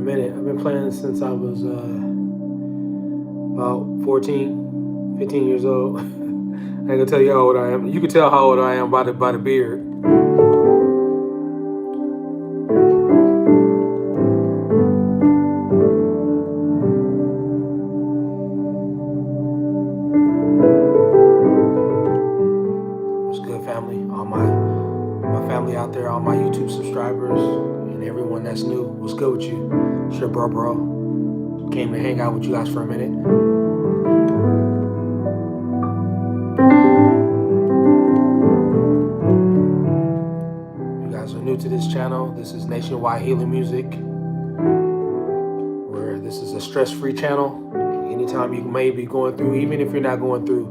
minute. I've been playing since I was about 14, 15 years old. I ain't gonna tell you how old I am. You can tell how old I am by the beard. What's good, family? All my family out there, all my YouTube subscribers, and everyone that's new. What's good with you? Sure, bro. Came to hang out with you guys for a minute. You guys are new to this channel. This is Nationwide Healing Music, where this is a stress-free channel. Anytime you may be going through, even if you're not going through,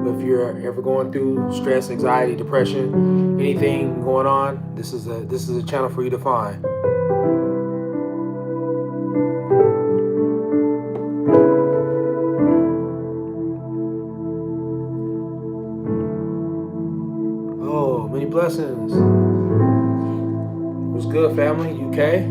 but if you're ever going through stress, anxiety, depression, anything going on, this is a channel for you to find. Oh, many blessings. What's good, family? UK?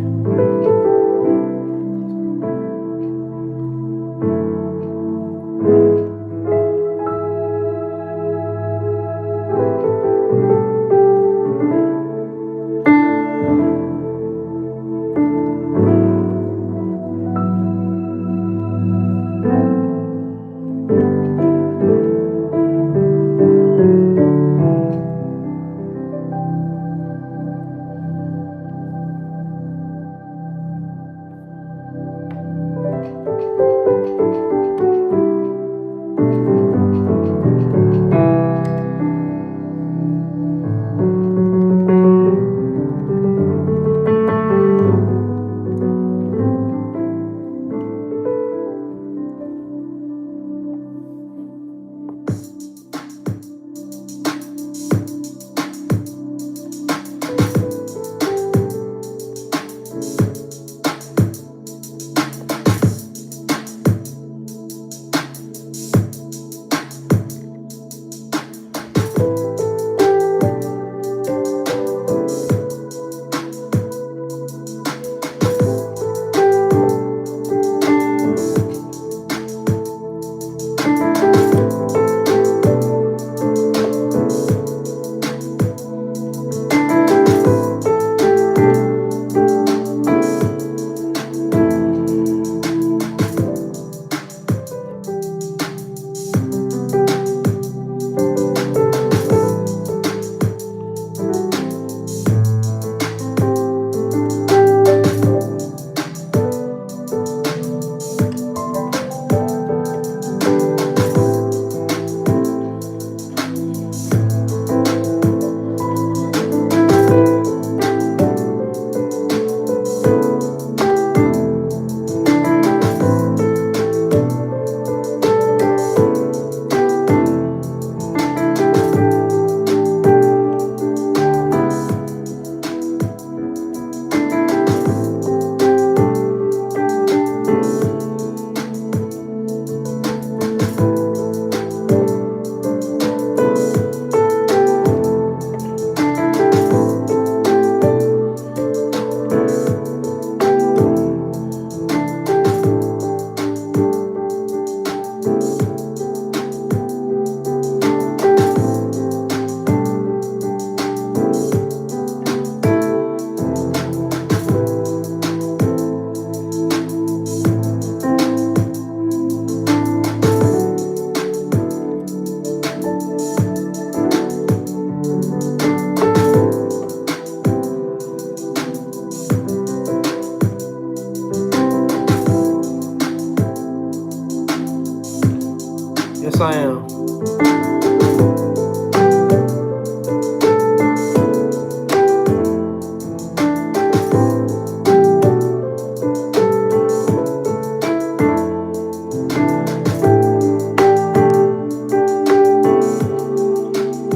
Yes, I am.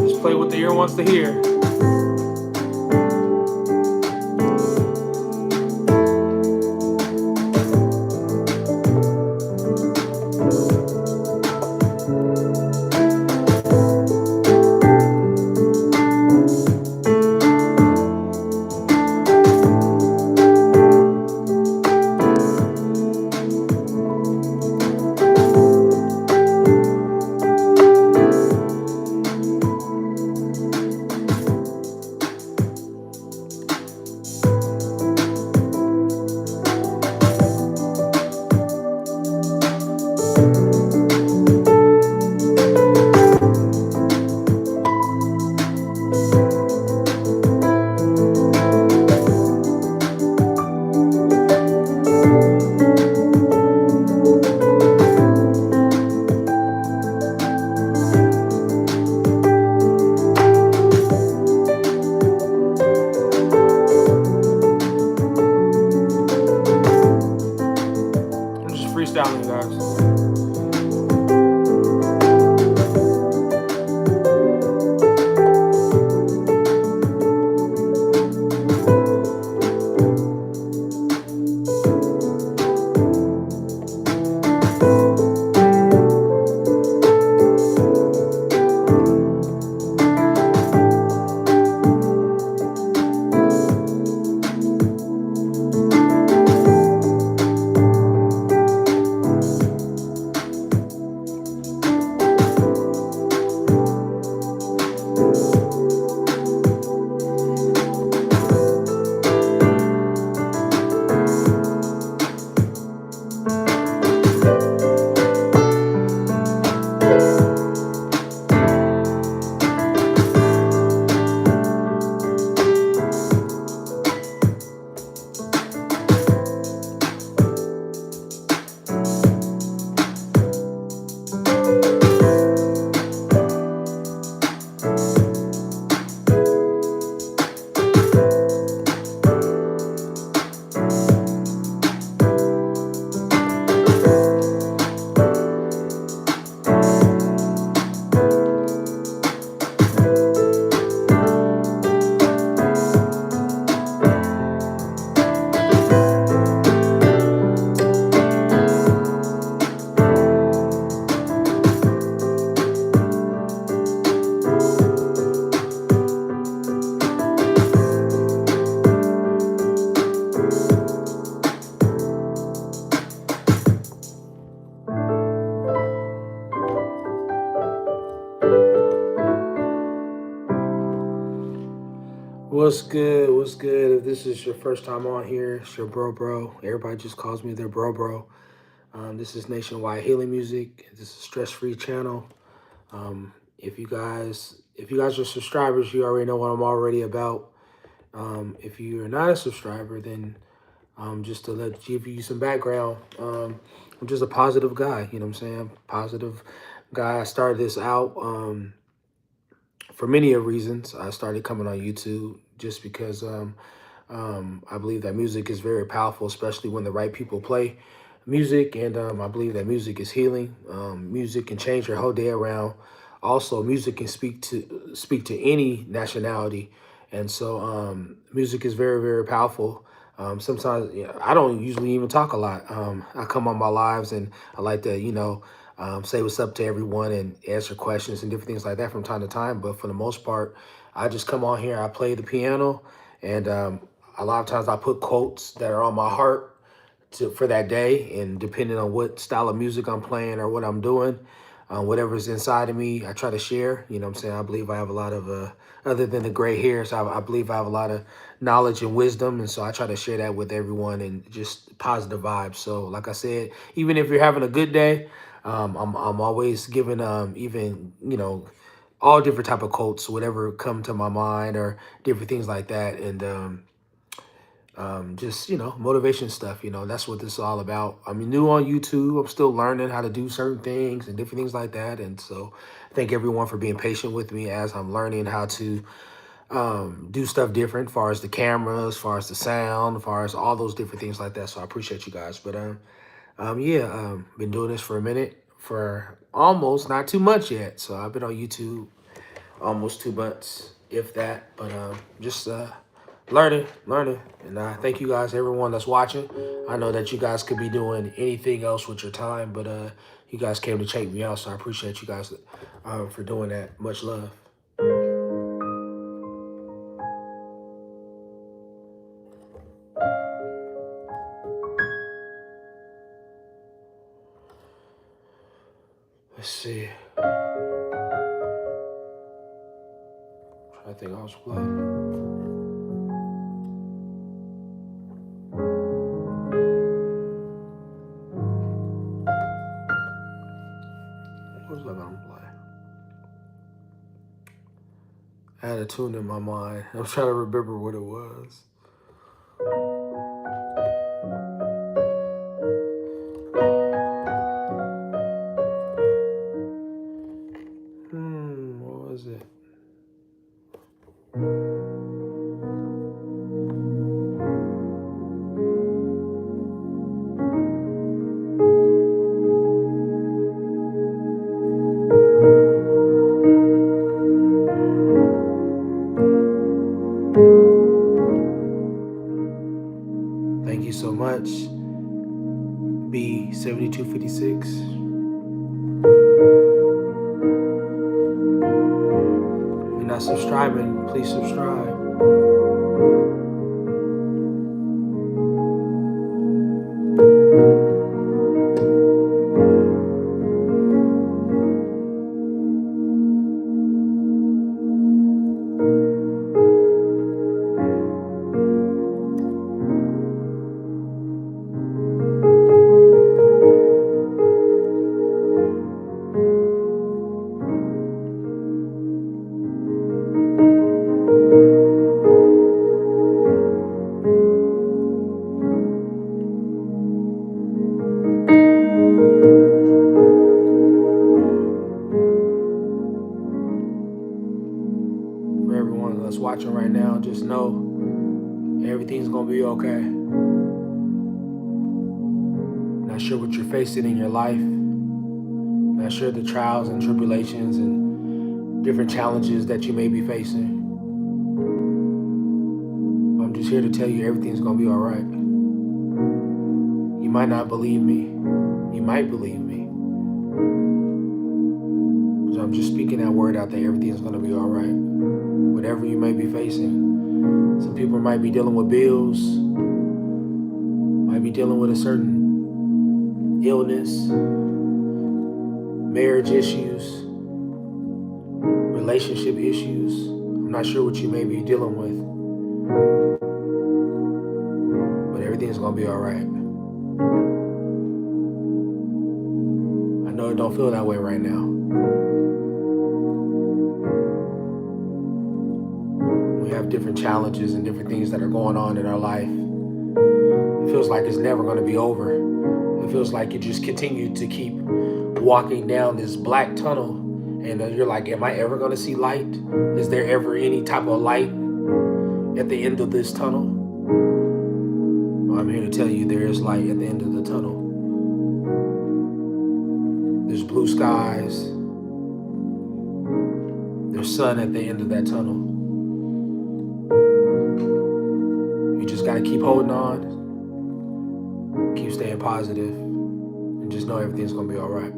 Just play what the ear wants to hear. telling you guys. What's good? What's good? If this is your first time on here, it's your bro. Everybody just calls me their bro. This is Nationwide Healing Music. This is a stress-free channel. If you guys are subscribers, you already know what I'm already about. If you're not a subscriber, then just to give you some background, I'm just a positive guy. You know what I'm saying? Positive guy. I started this out for many of reasons. I started coming on YouTube just because I believe that music is very powerful, especially when the right people play music. And I believe that music is healing. Music can change your whole day around. Also, music can speak to any nationality. And so music is very, very powerful. Sometimes I don't usually even talk a lot. I come on my lives and I like to, say what's up to everyone and answer questions and different things like that from time to time. But for the most part, I just come on here, I play the piano, and a lot of times I put quotes that are on my heart for that day. And depending on what style of music I'm playing or what I'm doing, whatever's inside of me, I try to share. You know what I'm saying? I believe I have a lot of, other than the gray hairs, I believe I have a lot of knowledge and wisdom. And so I try to share that with everyone and just positive vibes. So like I said, even if you're having a good day, I'm always giving, even, all different type of quotes, whatever come to my mind or different things like that. And, just motivation stuff. That's what this is all about. I'm new on YouTube. I'm still learning how to do certain things and different things like that. And so thank everyone for being patient with me as I'm learning how to do stuff different, as far as the camera, as far as the sound, as far as all those different things like that. So I appreciate you guys. But been doing this for a minute, for almost not too much yet. So I've been on YouTube almost 2 months, if that. But just learning. And I thank you guys, everyone that's watching. I know that you guys could be doing anything else with your time, but you guys came to check me out, so I appreciate you guys for doing that. Much love. Let's see. I think I was playing. What was I gonna play? I had a tune in my mind. I'm trying to remember what it was. What was it? Thank you so much. B7256. If you're not subscribing, please subscribe. For everyone that's watching right now, just know everything's gonna be okay. Not sure what you're facing in your life. Not sure the trials and tribulations and different challenges that you may be facing. I'm just here to tell you everything's gonna be all right. You might not believe me. You might believe me. So I'm just speaking that word out there. Everything's gonna be all right. Whatever you may be facing. Some people might be dealing with bills. Might be dealing with a certain illness. Marriage issues. Relationship issues. I'm not sure what you may be dealing with. But everything's gonna be all right. I know it don't feel that way right now. We have different challenges and different things that are going on in our life. It feels like it's never gonna be over. It feels like you just continue to keep walking down this black tunnel and you're like, am I ever gonna see light? Is there ever any type of light at the end of this tunnel? Well, I'm here to tell you there is light at the end of the tunnel. There's blue skies. There's sun at the end of that tunnel. You just gotta keep holding on, keep staying positive, and just know everything's gonna be all right.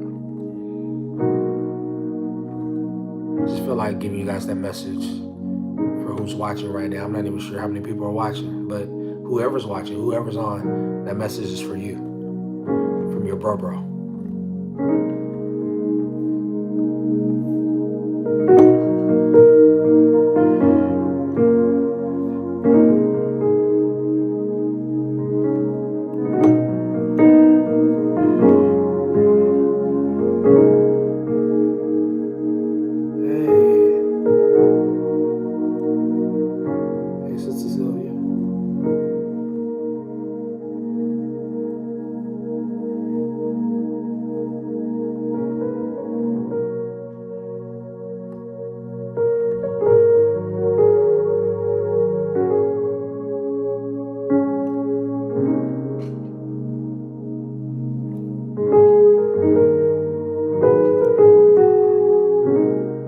I just feel like giving you guys that message for who's watching right now. I'm not even sure how many people are watching, but whoever's watching, whoever's on, that message is for you, from your bro.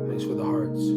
Thanks for the hearts.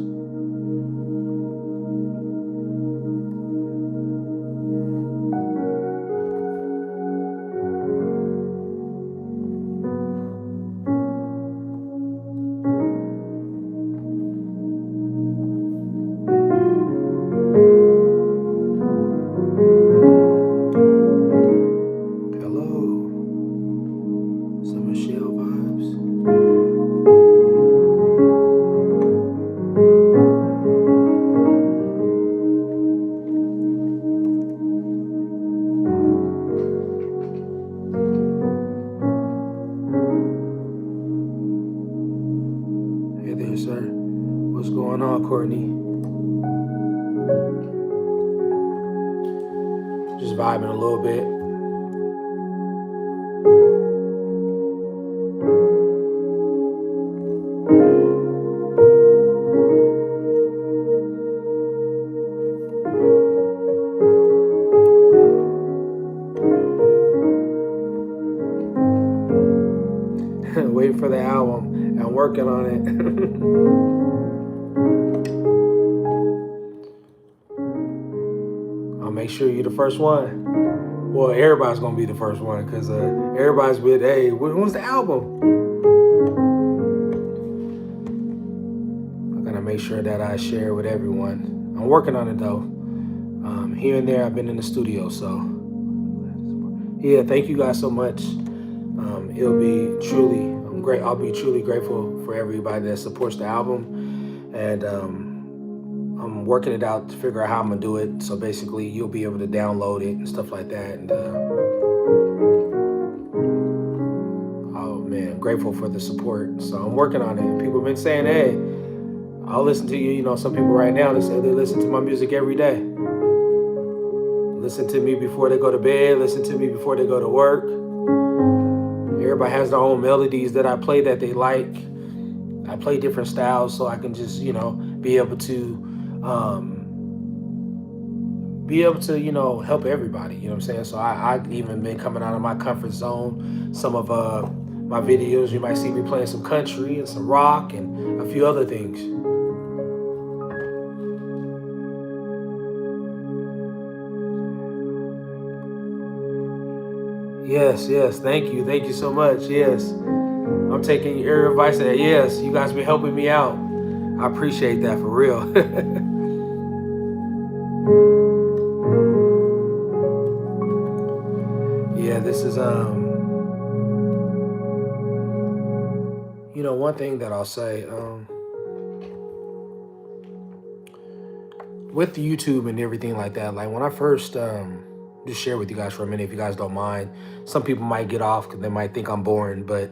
Sir, what's going on, Courtney? Just vibing a little bit. Waiting for the album and working on it. I'll make sure you're the first one. Well, everybody's gonna be the first one because everybody's been, hey, when's the album? I gotta make sure that I share with everyone. I'm working on it though. Here and there, I've been in the studio, so yeah. Thank you guys so much. It'll be truly, I'm great. I'll be truly grateful for everybody that supports the album, and I'm working it out to figure out how I'm gonna do it. So basically, you'll be able to download it and stuff like that. And oh man, grateful for the support. So I'm working on it. People have been saying, "Hey, I'll listen to you." You know, some people right now they say they listen to my music every day. Listen to me before they go to bed. Listen to me before they go to work. Everybody has their own melodies that I play that they like. I play different styles so I can just, be able to, help everybody. You know what I'm saying? So I've even been coming out of my comfort zone. Some of my videos, you might see me playing some country and some rock and a few other things. Yes, yes. Thank you. Thank you so much. Yes. I'm taking your advice there. Yes, you guys been helping me out. I appreciate that for real. Yeah, this is one thing that I'll say, with YouTube and everything like that, like when I first just share with you guys for a minute, if you guys don't mind. Some people might get off because they might think I'm boring, but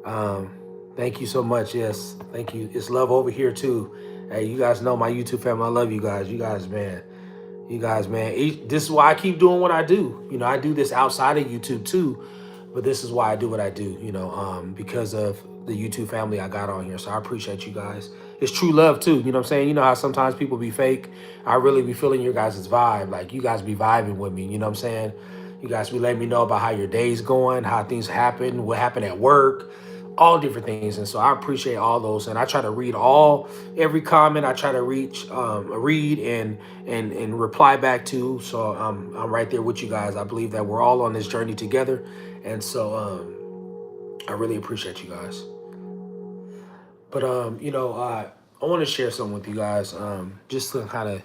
um, thank you so much. Yes, thank you. It's love over here too. Hey, you guys know my YouTube family. I love you guys. You guys, man. You guys, man. This is why I keep doing what I do. I do this outside of YouTube too, but this is why I do what I do. Because of the YouTube family I got on here. So I appreciate you guys. It's true love too. You know what I'm saying? You know how sometimes people be fake. I really be feeling your guys' vibe. Like you guys be vibing with me. You know what I'm saying? You guys be letting me know about how your day's going, how things happen, what happened at work, all different things. And so I appreciate all those. And I try to read every comment. I try to read and reply back to. So I'm right there with you guys. I believe that we're all on this journey together. And so I really appreciate you guys. But I want to share something with you guys, just to kind of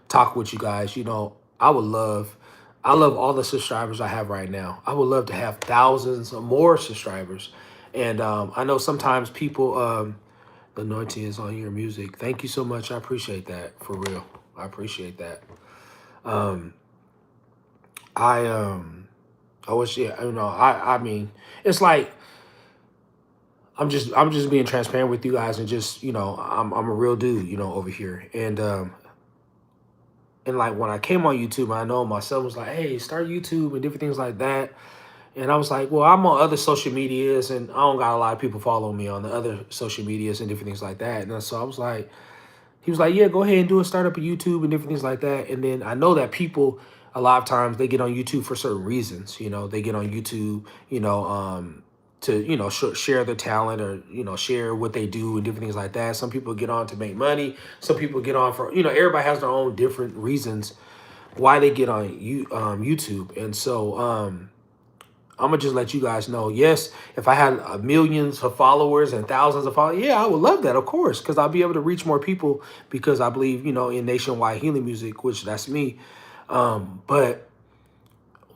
talk with you guys. I love all the subscribers I have right now. I would love to have thousands or more subscribers, and I know sometimes people, the anointing is on your music. Thank you so much. I appreciate that for real. I appreciate that. Um, I I wish, yeah, I mean, it's like I'm just being transparent with you guys, and just I'm a real dude, over here. And like when I came on YouTube, I know my son was like, "Hey, start YouTube and different things like that." And I was like, "Well, I'm on other social medias, and I don't got a lot of people following me on the other social medias and different things like that." And so I was like, he was like, "Yeah, go ahead and do it. Start up a YouTube and different things like that." And then I know that people, a lot of times, they get on YouTube for certain reasons. They get on YouTube, to share their talent, or share what they do and different things like that. Some people get on to make money. Some people get on for everybody has their own different reasons why they get on YouTube. And so I'm gonna just let you guys know. Yes, if I had millions of followers and thousands of followers, yeah, I would love that, of course, because I'll be able to reach more people, because I believe in nationwide healing music, which that's me. But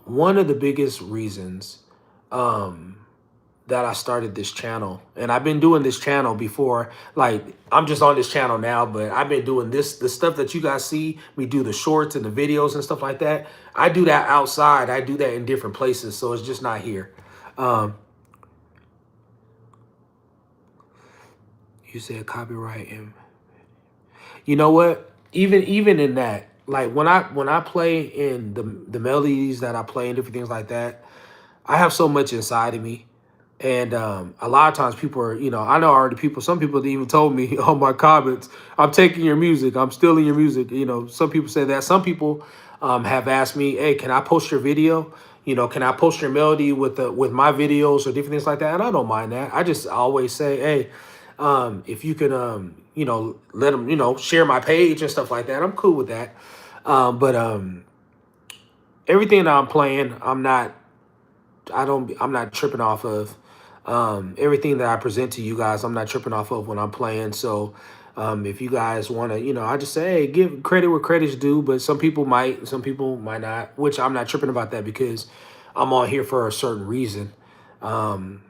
one of the biggest reasons um, that I started this channel, and I've been doing this channel before. Like, I'm just on this channel now, but I've been doing the stuff that you guys see me do, the shorts and the videos and stuff like that. I do that outside. I do that in different places, so it's just not here. Um, you said copyright, and you know what? Even in that, like when I play in the melodies that I play and different things like that, I have so much inside of me. And a lot of times people are, I know already some people even told me on my comments, "I'm taking your music, I'm stealing your music." Some people say that. Some people have asked me, "Hey, can I post your video? Can I post your melody with my videos or different things like that?" And I don't mind that. I just always say, "Hey, if you can, let them, share my page and stuff like that, I'm cool with that." But everything that I'm playing, I'm not tripping off of. Everything that I present to you guys, I'm not tripping off of when I'm playing. So if you guys want to, I just say, hey, give credit where credit's due, but some people might not, which I'm not tripping about that because I'm on here for a certain reason. Um,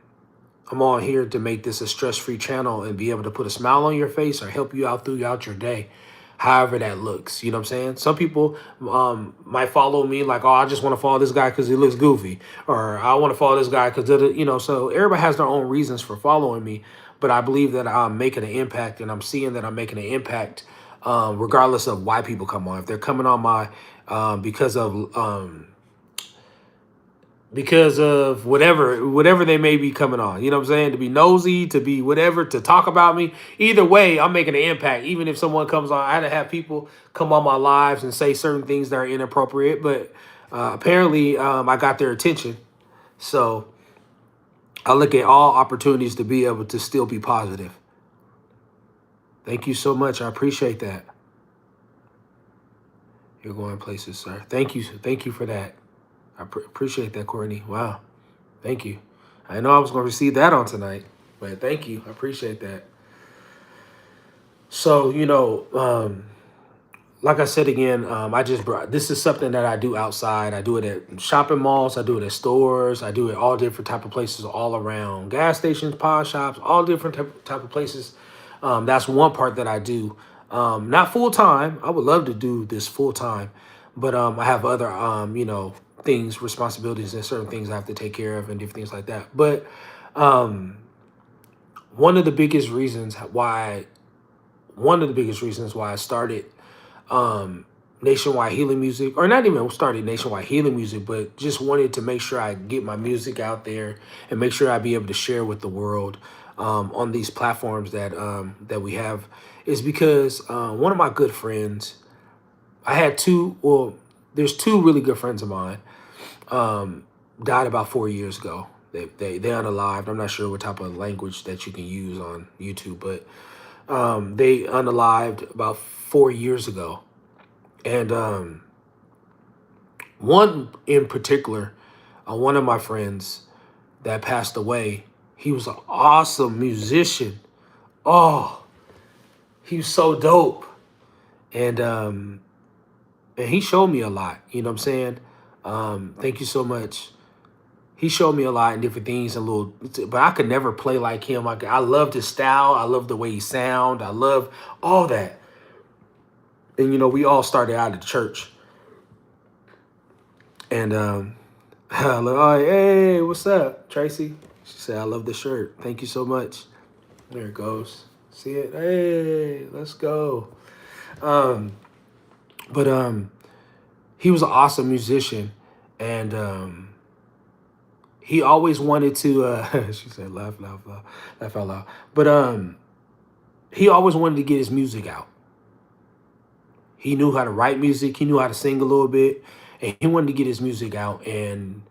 I'm on here to make this a stress-free channel and be able to put a smile on your face or help you out throughout your day, however that looks. You know what I'm saying? Some people might follow me like, oh, I just want to follow this guy because he looks goofy, or I want to follow this guy because, so everybody has their own reasons for following me. But I believe that I'm making an impact, and I'm seeing that I'm making an impact regardless of why people come on. If they're coming on my because of whatever they may be coming on. You know what I'm saying? To be nosy, to be whatever, to talk about me. Either way, I'm making an impact. Even if someone comes on, I had to have people come on my lives and say certain things that are inappropriate, but apparently I got their attention. So I look at all opportunities to be able to still be positive. Thank you so much. I appreciate that. You're going places, sir. Thank you. Thank you for that. I appreciate that, Courtney. Wow. Thank you. I know I was going to receive that on tonight, but thank you. I appreciate that. So, like I said again, I just brought, this is something that I do outside. I do it at shopping malls. I do it at stores. I do it all different type of places all around. Gas stations, pawn shops, all different type of places. That's one part that I do. Not full time. I would love to do this full time, but I have other, things, responsibilities, and certain things I have to take care of and different things like that. But um, one of the biggest reasons why, I started Nationwide Healing Music, or not even started Nationwide Healing Music, but just wanted to make sure I get my music out there and make sure I be able to share with the world on these platforms that we have, is because one of my good friends, I had two, well, there's two really good friends of mine, died about 4 years ago. They're unalived. I'm not sure what type of language that you can use on YouTube, but they unalived about 4 years ago. And one in particular, one of my friends that passed away, he was an awesome musician. Oh, he was so dope. And he showed me a lot. You know what I'm saying? Thank you so much. He showed me a lot and different things and but I could never play like him. I loved his style. I loved the way he sound. I love all that. And we all started out at church. And I like, oh, hey, what's up, Tracy? She said, I love the shirt. Thank you so much. There it goes. See it? Hey, let's go. But he was an awesome musician, and he always wanted to. She said, laugh, laugh, laugh, laugh out loud. But he always wanted to get his music out. He knew how to write music. He knew how to sing a little bit, and he wanted to get his music out. And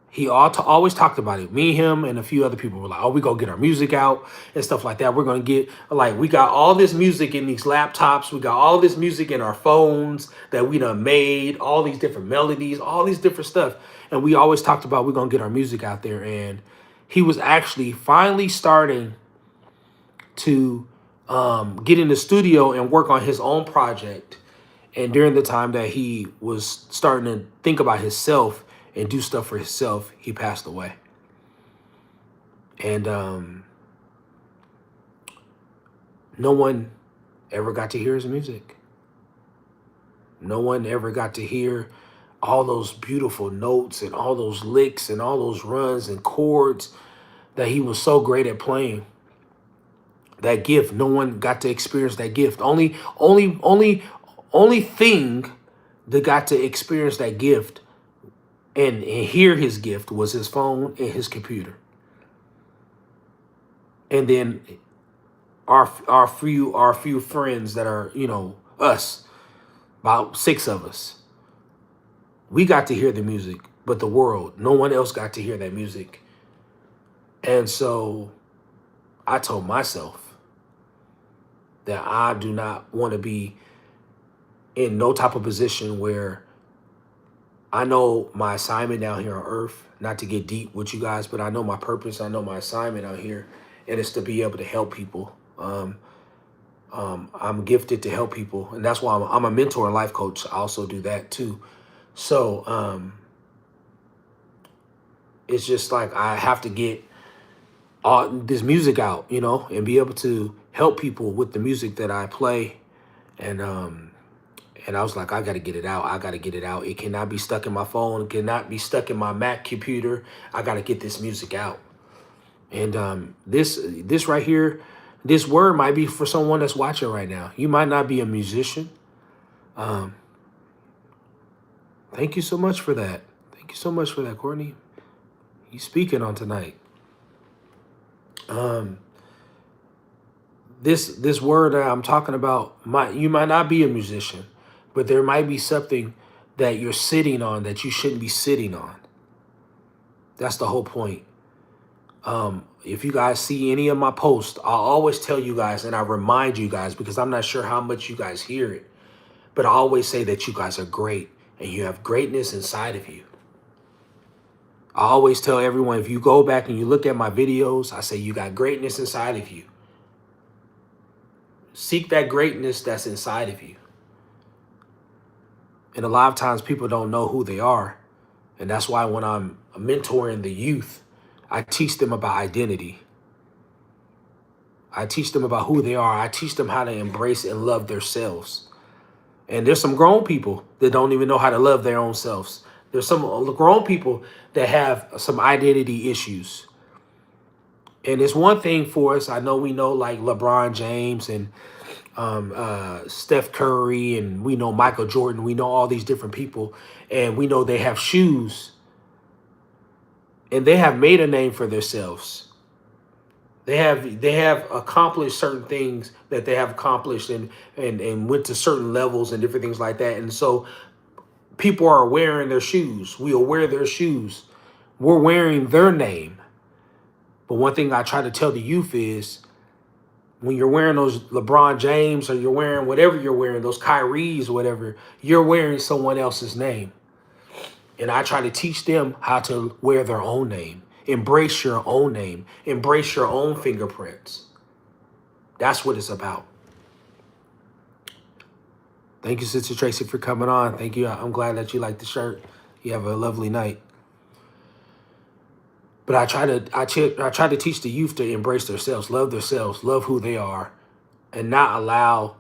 he always talked about it. Me, him, and a few other people were like, oh, we're going to get our music out and stuff like that. We're going to get, like, we got all this music in these laptops. We got all this music in our phones that we done made, all these different melodies, all these different stuff. And we always talked about we're going to get our music out there. And he was actually finally starting to get in the studio and work on his own project. And during the time that he was starting to think about himself and do stuff for himself, he passed away. And no one ever got to hear his music. No one ever got to hear all those beautiful notes and all those licks and all those runs and chords that he was so great at playing. That gift, no one got to experience that gift. Only thing that got to experience that gift and hear his gift was his phone and his computer. And then our few friends that are, us, about 6 of us, we got to hear the music, but the world, no one else got to hear that music. And so I told myself that I do not want to be in no type of position where I know my assignment down here on earth, not to get deep with you guys, but I know my purpose. I know my assignment out here, and it's to be able to help people. I'm gifted to help people, and that's why I'm a mentor and life coach. I also do that too. So it's just like I have to get all this music out, you know, and be able to help people with the music that I play. And I was like, I got to get it out. I got to get it out. It cannot be stuck in my phone. It cannot be stuck in my Mac computer. I got to get this music out. And this right here, this word might be for someone that's watching right now. You might not be a musician. Thank you so much for that. Thank you so much for that, Courtney. You speaking on tonight. This word that I'm talking about, you might not be a musician, but there might be something that you're sitting on that you shouldn't be sitting on. That's the whole point. If you guys see any of my posts, I'll always tell you guys, and I remind you guys, because I'm not sure how much you guys hear it, but I always say that you guys are great and you have greatness inside of you. I always tell everyone, if you go back and you look at my videos, I say you got greatness inside of you. Seek that greatness that's inside of you. And a lot of times people don't know who they are. And that's why when I'm mentoring the youth, I teach them about identity. I teach them about who they are. I teach them how to embrace and love themselves. And there's some grown people that don't even know how to love their own selves. There's some grown people that have some identity issues. And it's one thing for us. I know we know like LeBron James and Steph Curry, and we know Michael Jordan. We know all these different people, and we know they have shoes, and they have made a name for themselves. They have accomplished certain things that they have accomplished, and went to certain levels and different things like that. And so people are wearing their shoes. We'll wear their shoes. We're wearing their name. But one thing I try to tell the youth is, when you're wearing those LeBron James, or you're wearing whatever you're wearing, those Kyries or whatever, you're wearing someone else's name. And I try to teach them how to wear their own name. Embrace your own name. Embrace your own fingerprints. That's what it's about. Thank you, Sister Tracy, for coming on. Thank you. I'm glad that you like the shirt. You have a lovely night. But I try to teach the youth to embrace themselves, love who they are, and not allow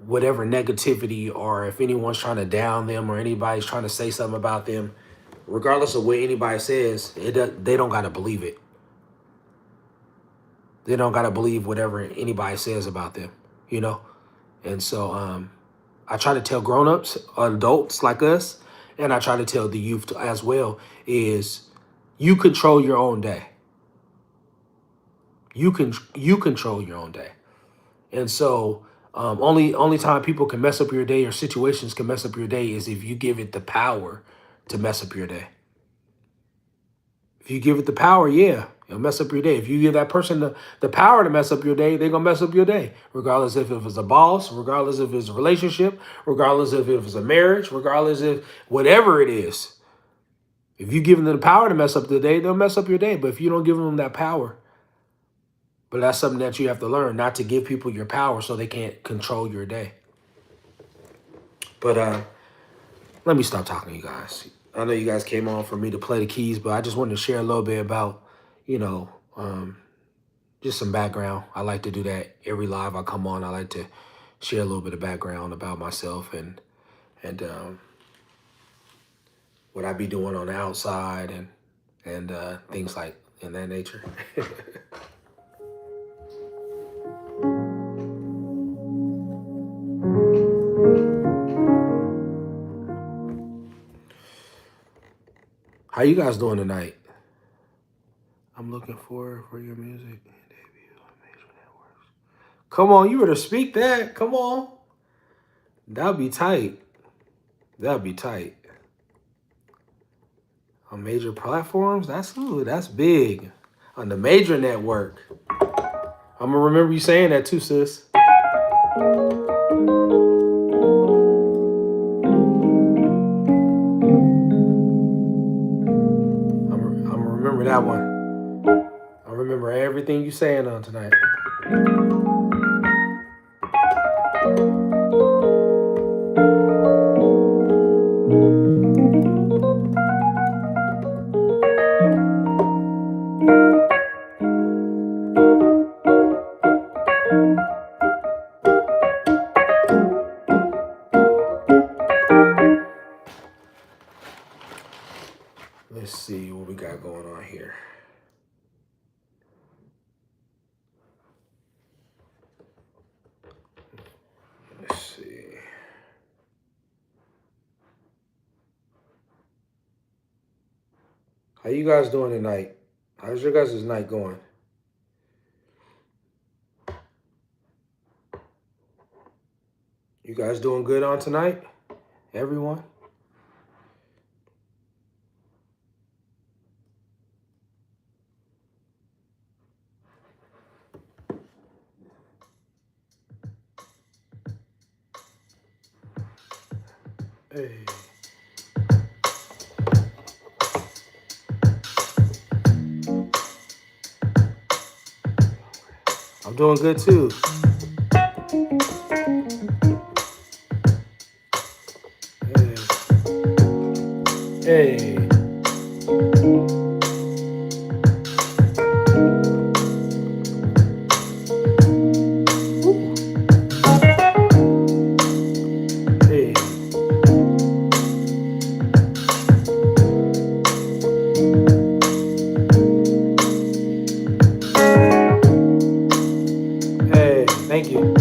whatever negativity, or if anyone's trying to down them or anybody's trying to say something about them, regardless of what anybody says, they don't got to believe it. They don't got to believe whatever anybody says about them, you know? And so I try to tell grown-ups, adults like us, and I try to tell the youth as well, is you control your own day. You control your own day. And so only time people can mess up your day, or situations can mess up your day, is if you give it the power to mess up your day. If you give it the power, yeah, it'll mess up your day. If you give that person the power to mess up your day, they're going to mess up your day, regardless if it was a boss, regardless if it's a relationship, regardless if it was a marriage, regardless if whatever it is. If you give them the power to mess up the day, they'll mess up your day. But if you don't give them that power, but that's something that you have to learn, not to give people your power so they can't control your day. But let me stop talking to you guys. I know you guys came on for me to play the keys, but I just wanted to share a little bit about, you know, just some background. I like to do that every live I come on. I like to share a little bit of background about myself and what I be doing on the outside and things like in that nature. How you guys doing tonight? I'm looking forward for your music debut on Major Networks. Come on, you better speak that. Come on. That'd be tight. That'd be tight. On major platforms? That's big. On the Major Network. I'm gonna remember you saying that too, sis. that one. I remember everything you saying on tonight. Let's see what we got going on here. Let's see. How you guys doing tonight? How's your guys' night going? You guys doing good on tonight? Everyone? Hey. I'm doing good too. Hey. Hey. Hey, thank you.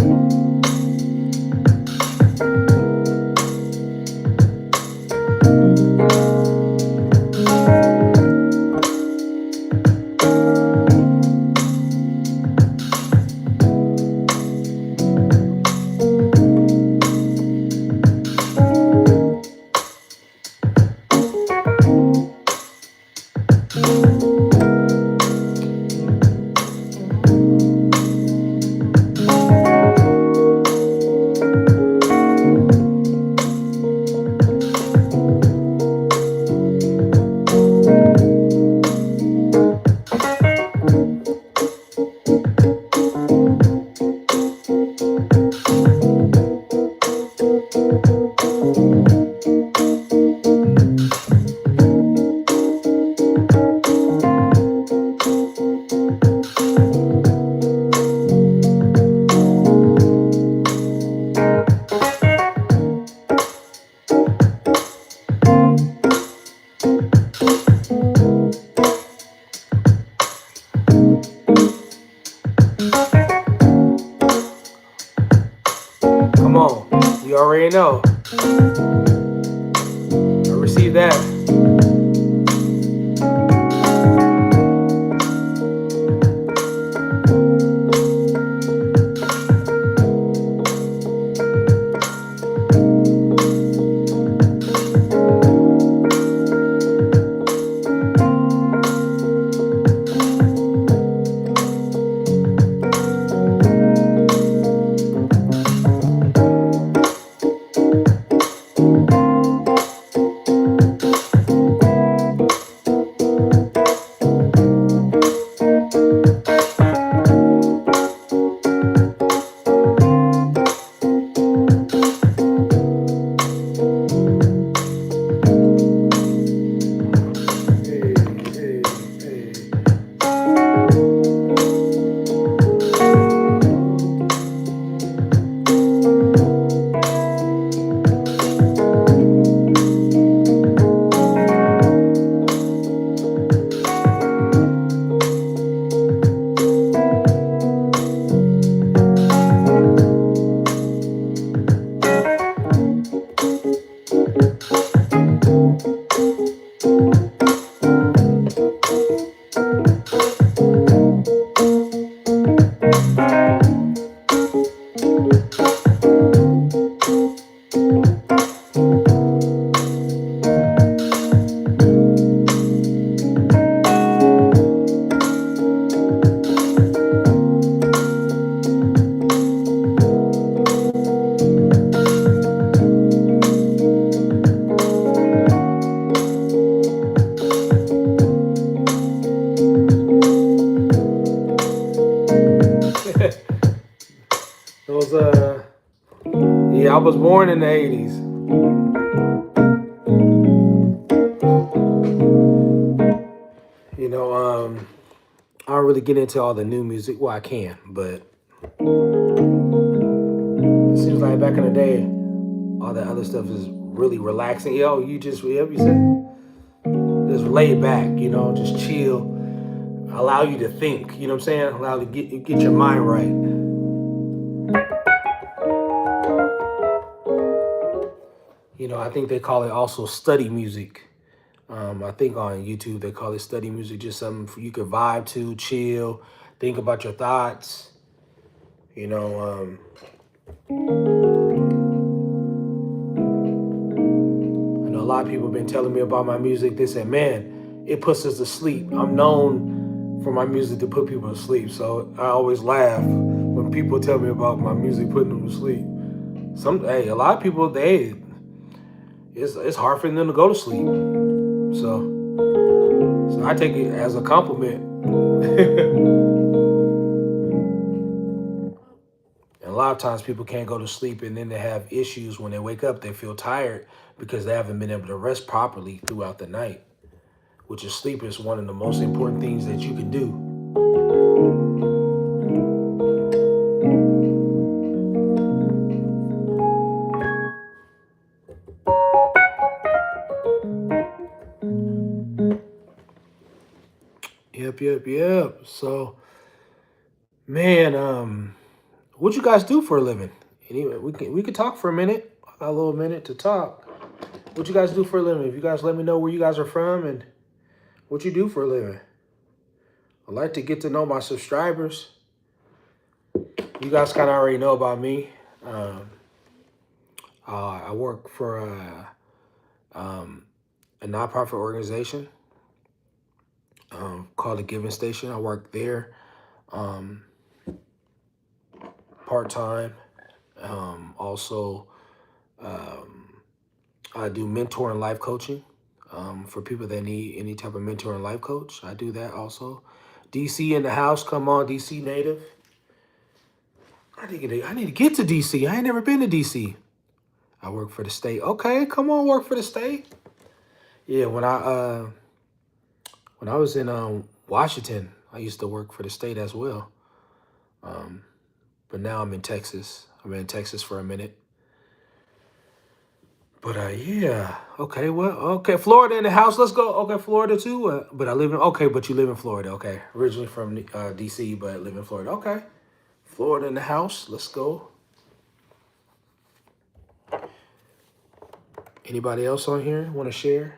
Come on, you already know. I received that. was born in the 80s. You know, I don't really get into all the new music. Well, I can, but it seems like back in the day, all that other stuff is really relaxing. Yo, you just, yep, you said, just lay back, you know, just chill, allow you to think, you know what I'm saying? Allow you to get your mind right. You know, I think they call it also study music. I think on YouTube they call it study music, just something for you could vibe to, chill, think about your thoughts. You know, I know a lot of people have been telling me about my music. They said, man, it puts us to sleep. I'm known for my music to put people to sleep. So I always laugh when people tell me about my music putting them to sleep. A lot of people, it's hard for them to go to sleep. So I take it as a compliment. And a lot of times people can't go to sleep and then they have issues when they wake up. They feel tired because they haven't been able to rest properly throughout the night, which is sleep is one of the most important things that you can do. Yep. So, man, what you guys do for a living? Anyway, we could talk for a minute. I got a little minute to talk. What you guys do for a living? If you guys let me know where you guys are from and what you do for a living. I'd like to get to know my subscribers. You guys kind of already know about me. I work for a nonprofit organization called the Giving Station. I work there part-time. Also, I do mentor and life coaching for people that need any type of mentor and life coach. I do that also. DC in the house. Come on, DC native. I need to get to DC. I ain't never been to DC. I work for the state. Okay, come on, work for the state. Yeah, when I was in Washington, I used to work for the state as well. But now I'm in Texas. I've been in Texas for a minute. But yeah, okay, Florida in the house. Let's go. Okay, Florida too. But you live in Florida. Okay, originally from DC, but live in Florida. Okay, Florida in the house. Let's go. Anybody else on here want to share?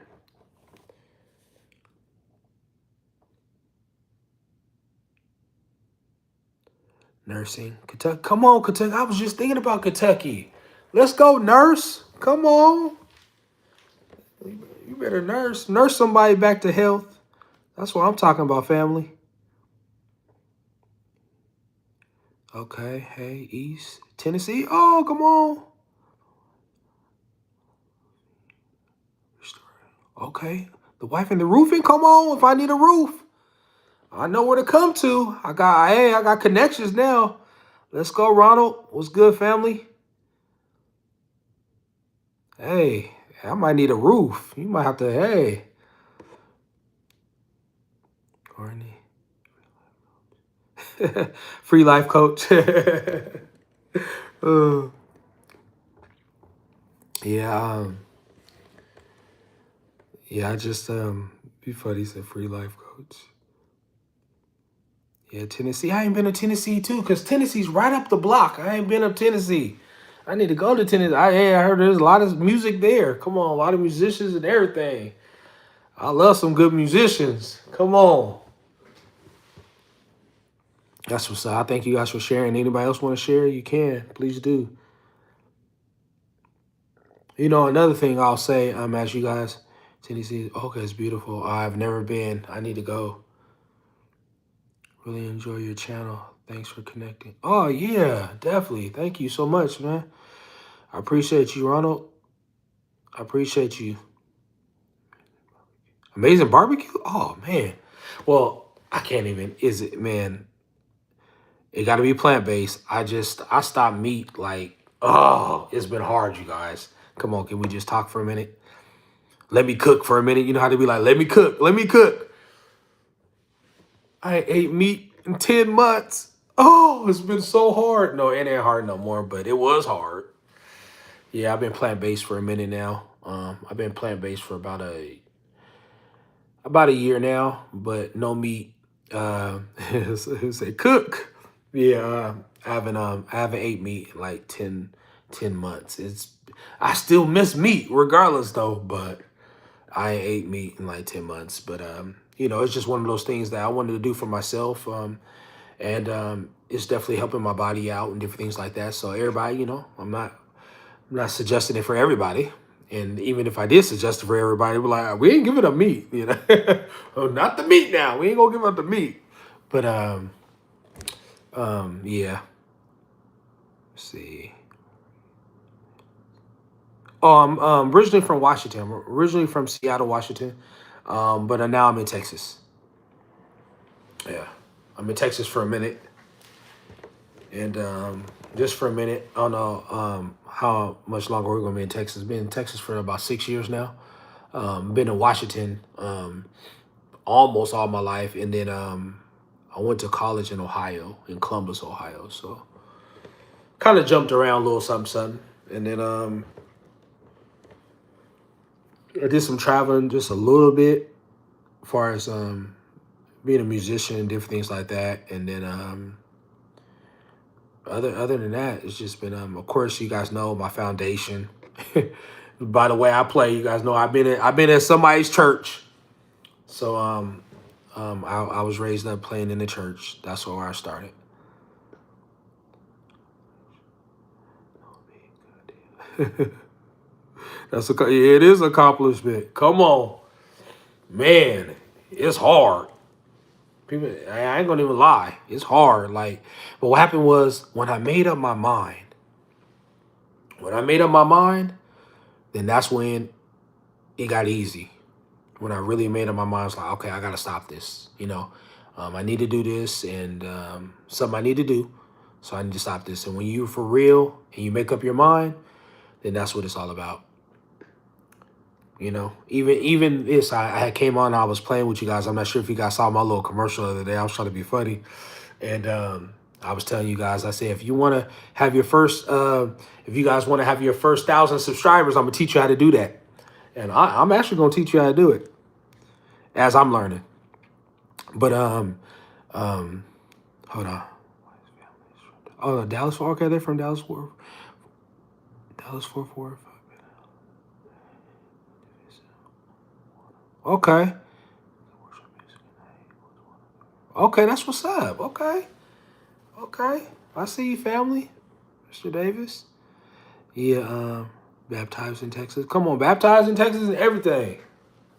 Nursing, Kentucky. Come on, Kentucky. I was just thinking about Kentucky. Let's go, nurse. Come on. You better nurse somebody back to health. That's what I'm talking about, family. Okay, hey, East Tennessee. Oh, come on. Okay, the wife in the roofing. Come on, if I need a roof, I know where to come to. I got connections now. Let's go, Ronald. What's good, family? Hey, I might need a roof. You might have to, hey. Courtney. Free life coach. Yeah, I just before he said free life coach. Yeah, Tennessee. I ain't been to Tennessee too, cause Tennessee's right up the block. I ain't been to Tennessee. I need to go to Tennessee. I heard there's a lot of music there. Come on, a lot of musicians and everything. I love some good musicians. Come on. That's what's up. I thank you guys for sharing. Anybody else want to share? You can. Please do. You know, another thing I'll say, as you guys, Tennessee, okay, it's beautiful. I've never been. I need to go. Really enjoy your channel. Thanks for connecting. Oh, yeah, definitely. Thank you so much, man. I appreciate you, Ronald. I appreciate you. Amazing barbecue? Oh, man. Well, I can't even, man? It got to be plant-based. I stopped meat like Oh, it's been hard, you guys. Come on, can we just talk for a minute? Let me cook for a minute. You know how to be like, let me cook, let me cook. I ain't ate meat in 10 months. Oh, it's been so hard. No, it ain't hard no more, but it was hard. Yeah, I've been plant-based for a minute now. I've been plant-based for about a year now, but no meat. Who say cook? Yeah, I haven't ate meat in like 10 months. I still miss meat regardless though, but I ain't ate meat in like 10 months. But it's just one of those things that I wanted to do for myself. And it's definitely helping my body out and different things like that. So everybody, I'm not suggesting it for everybody. And even if I did suggest it for everybody, we're like, we ain't giving up meat, Oh, not the meat now. We ain't gonna give up the meat. But yeah. Let's see. Oh, I'm originally from Washington. I'm originally from Seattle, Washington. But now I'm in Texas. Yeah. I'm in Texas for a minute. And just for a minute, I don't know how much longer we're gonna be in Texas. Been in Texas for about 6 years now. Been in Washington almost all my life, and then I went to college in Ohio, in Columbus, Ohio. So kind of jumped around a little something, something, and then I did some traveling just a little bit, as far as being a musician and different things like that, and then other than that, it's just been of course you guys know my foundation. By the way I play, you guys know I've been at somebody's church. So I was raised up playing in the church. That's where I started. It is accomplishment. Come on, man, it's hard. People, I ain't gonna even lie, it's hard. Like, but what happened was when I made up my mind. When I made up my mind, then that's when it got easy. When I really made up my mind, I was like, okay, I gotta stop this. I need to do this, and something I need to do. So I need to stop this. And when you for real and you make up your mind, then that's what it's all about. Even this, I had came on, I was playing with you guys. I'm not sure if you guys saw my little commercial the other day. I was trying to be funny, and I was telling you guys, I said, if you want to have your first, if you guys want to have your first 1,000 subscribers, I'm gonna teach you how to do that, and I'm actually gonna teach you how to do it as I'm learning. But hold on. Oh, Dallas Fort. Okay, they're from Dallas Fort. Dallas Fort Worth. Okay. Okay, that's what's up. Okay. Okay. I see you, family. Mr. Davis. Yeah, baptized in Texas. Come on, baptized in Texas and everything.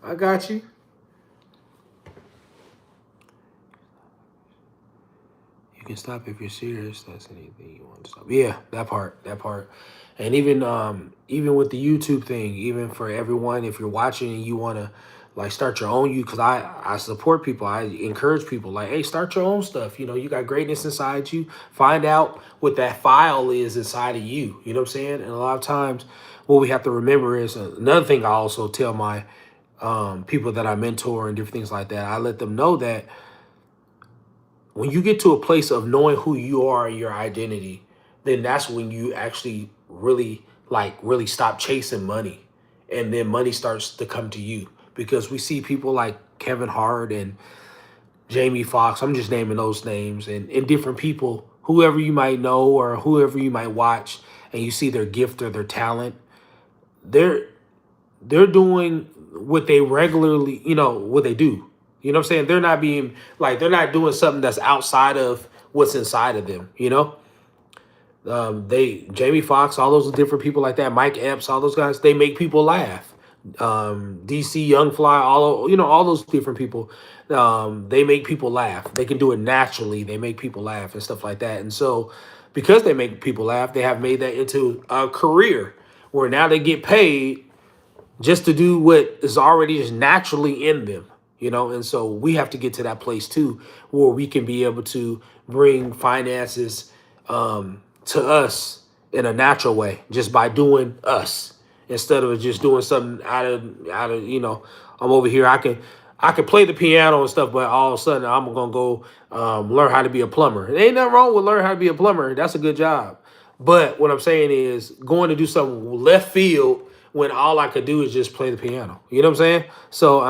I got you. You can stop if you're serious. That's anything you want to stop. Yeah, that part. That part. And even with the YouTube thing, even for everyone, if you're watching and you want to like start your own, because I support people, I encourage people like, hey, start your own stuff. You got greatness inside you. Find out what that file is inside of you. You know what I'm saying? And a lot of times, what we have to remember is another thing. I also tell my people that I mentor and different things like that. I let them know that when you get to a place of knowing who you are and your identity, then that's when you actually really stop chasing money, and then money starts to come to you, because we see people like Kevin Hart and Jamie Foxx. I'm just naming those names, and different people, whoever you might know or whoever you might watch, and you see their gift or their talent. They're doing what they regularly, what they do. You know what I'm saying? They're not being like, they're not doing something that's outside of what's inside of them. Jamie Foxx, all those different people like that, Mike Epps, all those guys, they make people laugh. DC Young Fly, all those different people, they make people laugh. They can do it naturally. They make people laugh and stuff like that. And so, because they make people laugh, they have made that into a career where now they get paid just to do what is already just naturally in them. And so we have to get to that place too, where we can be able to bring finances to us in a natural way, just by doing us instead of just doing something out of I'm over here. I can play the piano and stuff, but all of a sudden I'm gonna go learn how to be a plumber. There ain't nothing wrong with learning how to be a plumber. That's a good job. But what I'm saying is going to do something left field when all I could do is just play the piano. You know what I'm saying? So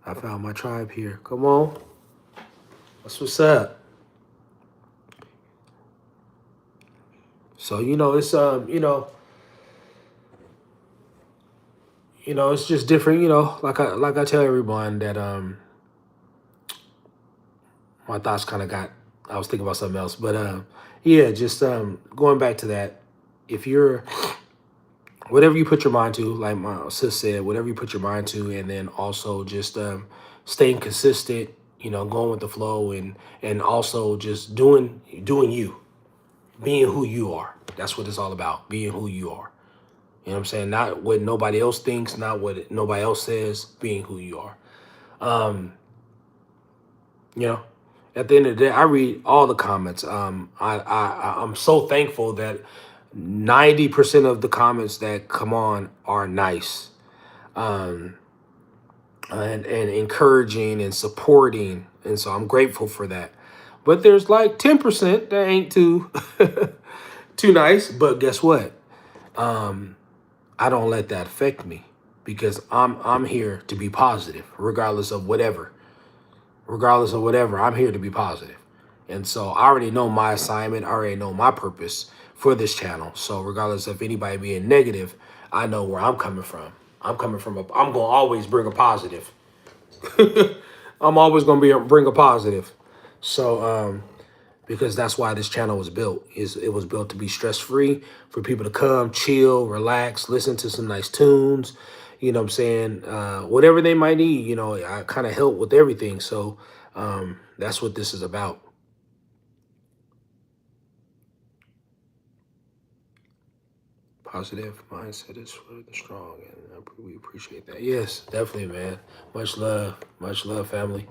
I found my tribe here. Come on. That's what's up. So it's it's just different, like I tell everyone that my thoughts kind of got I was thinking about something else. But yeah, just going back to that, if you're whatever you put your mind to, like my sis said, whatever you put your mind to, and then also just staying consistent, going with the flow, and also just doing you, being who you are. That's what it's all about, being who you are. You know what I'm saying? Not what nobody else thinks, not what nobody else says, being who you are. Um, you know, at the end of the day, I read all the comments. I'm so thankful that 90% of the comments that come on are nice, um, and encouraging and supporting, and so I'm grateful for that. But there's like 10% that ain't too too nice. But guess what? Um, I don't let that affect me because I'm here to be positive, regardless of whatever. I'm here to be positive, and so I already know my assignment. I already know my purpose for this channel. So regardless of anybody being negative, I know where I'm coming from. I'm gonna always bring a positive. I'm always gonna bring a positive. So because that's why this channel was built. Is it was built to be stress free for people to come, chill, relax, listen to some nice tunes. You know what I'm saying? Whatever they might need. I kind of help with everything. So that's what this is about. Positive mindset is for the strong, and we appreciate that. Yes, definitely, man. Much love, family.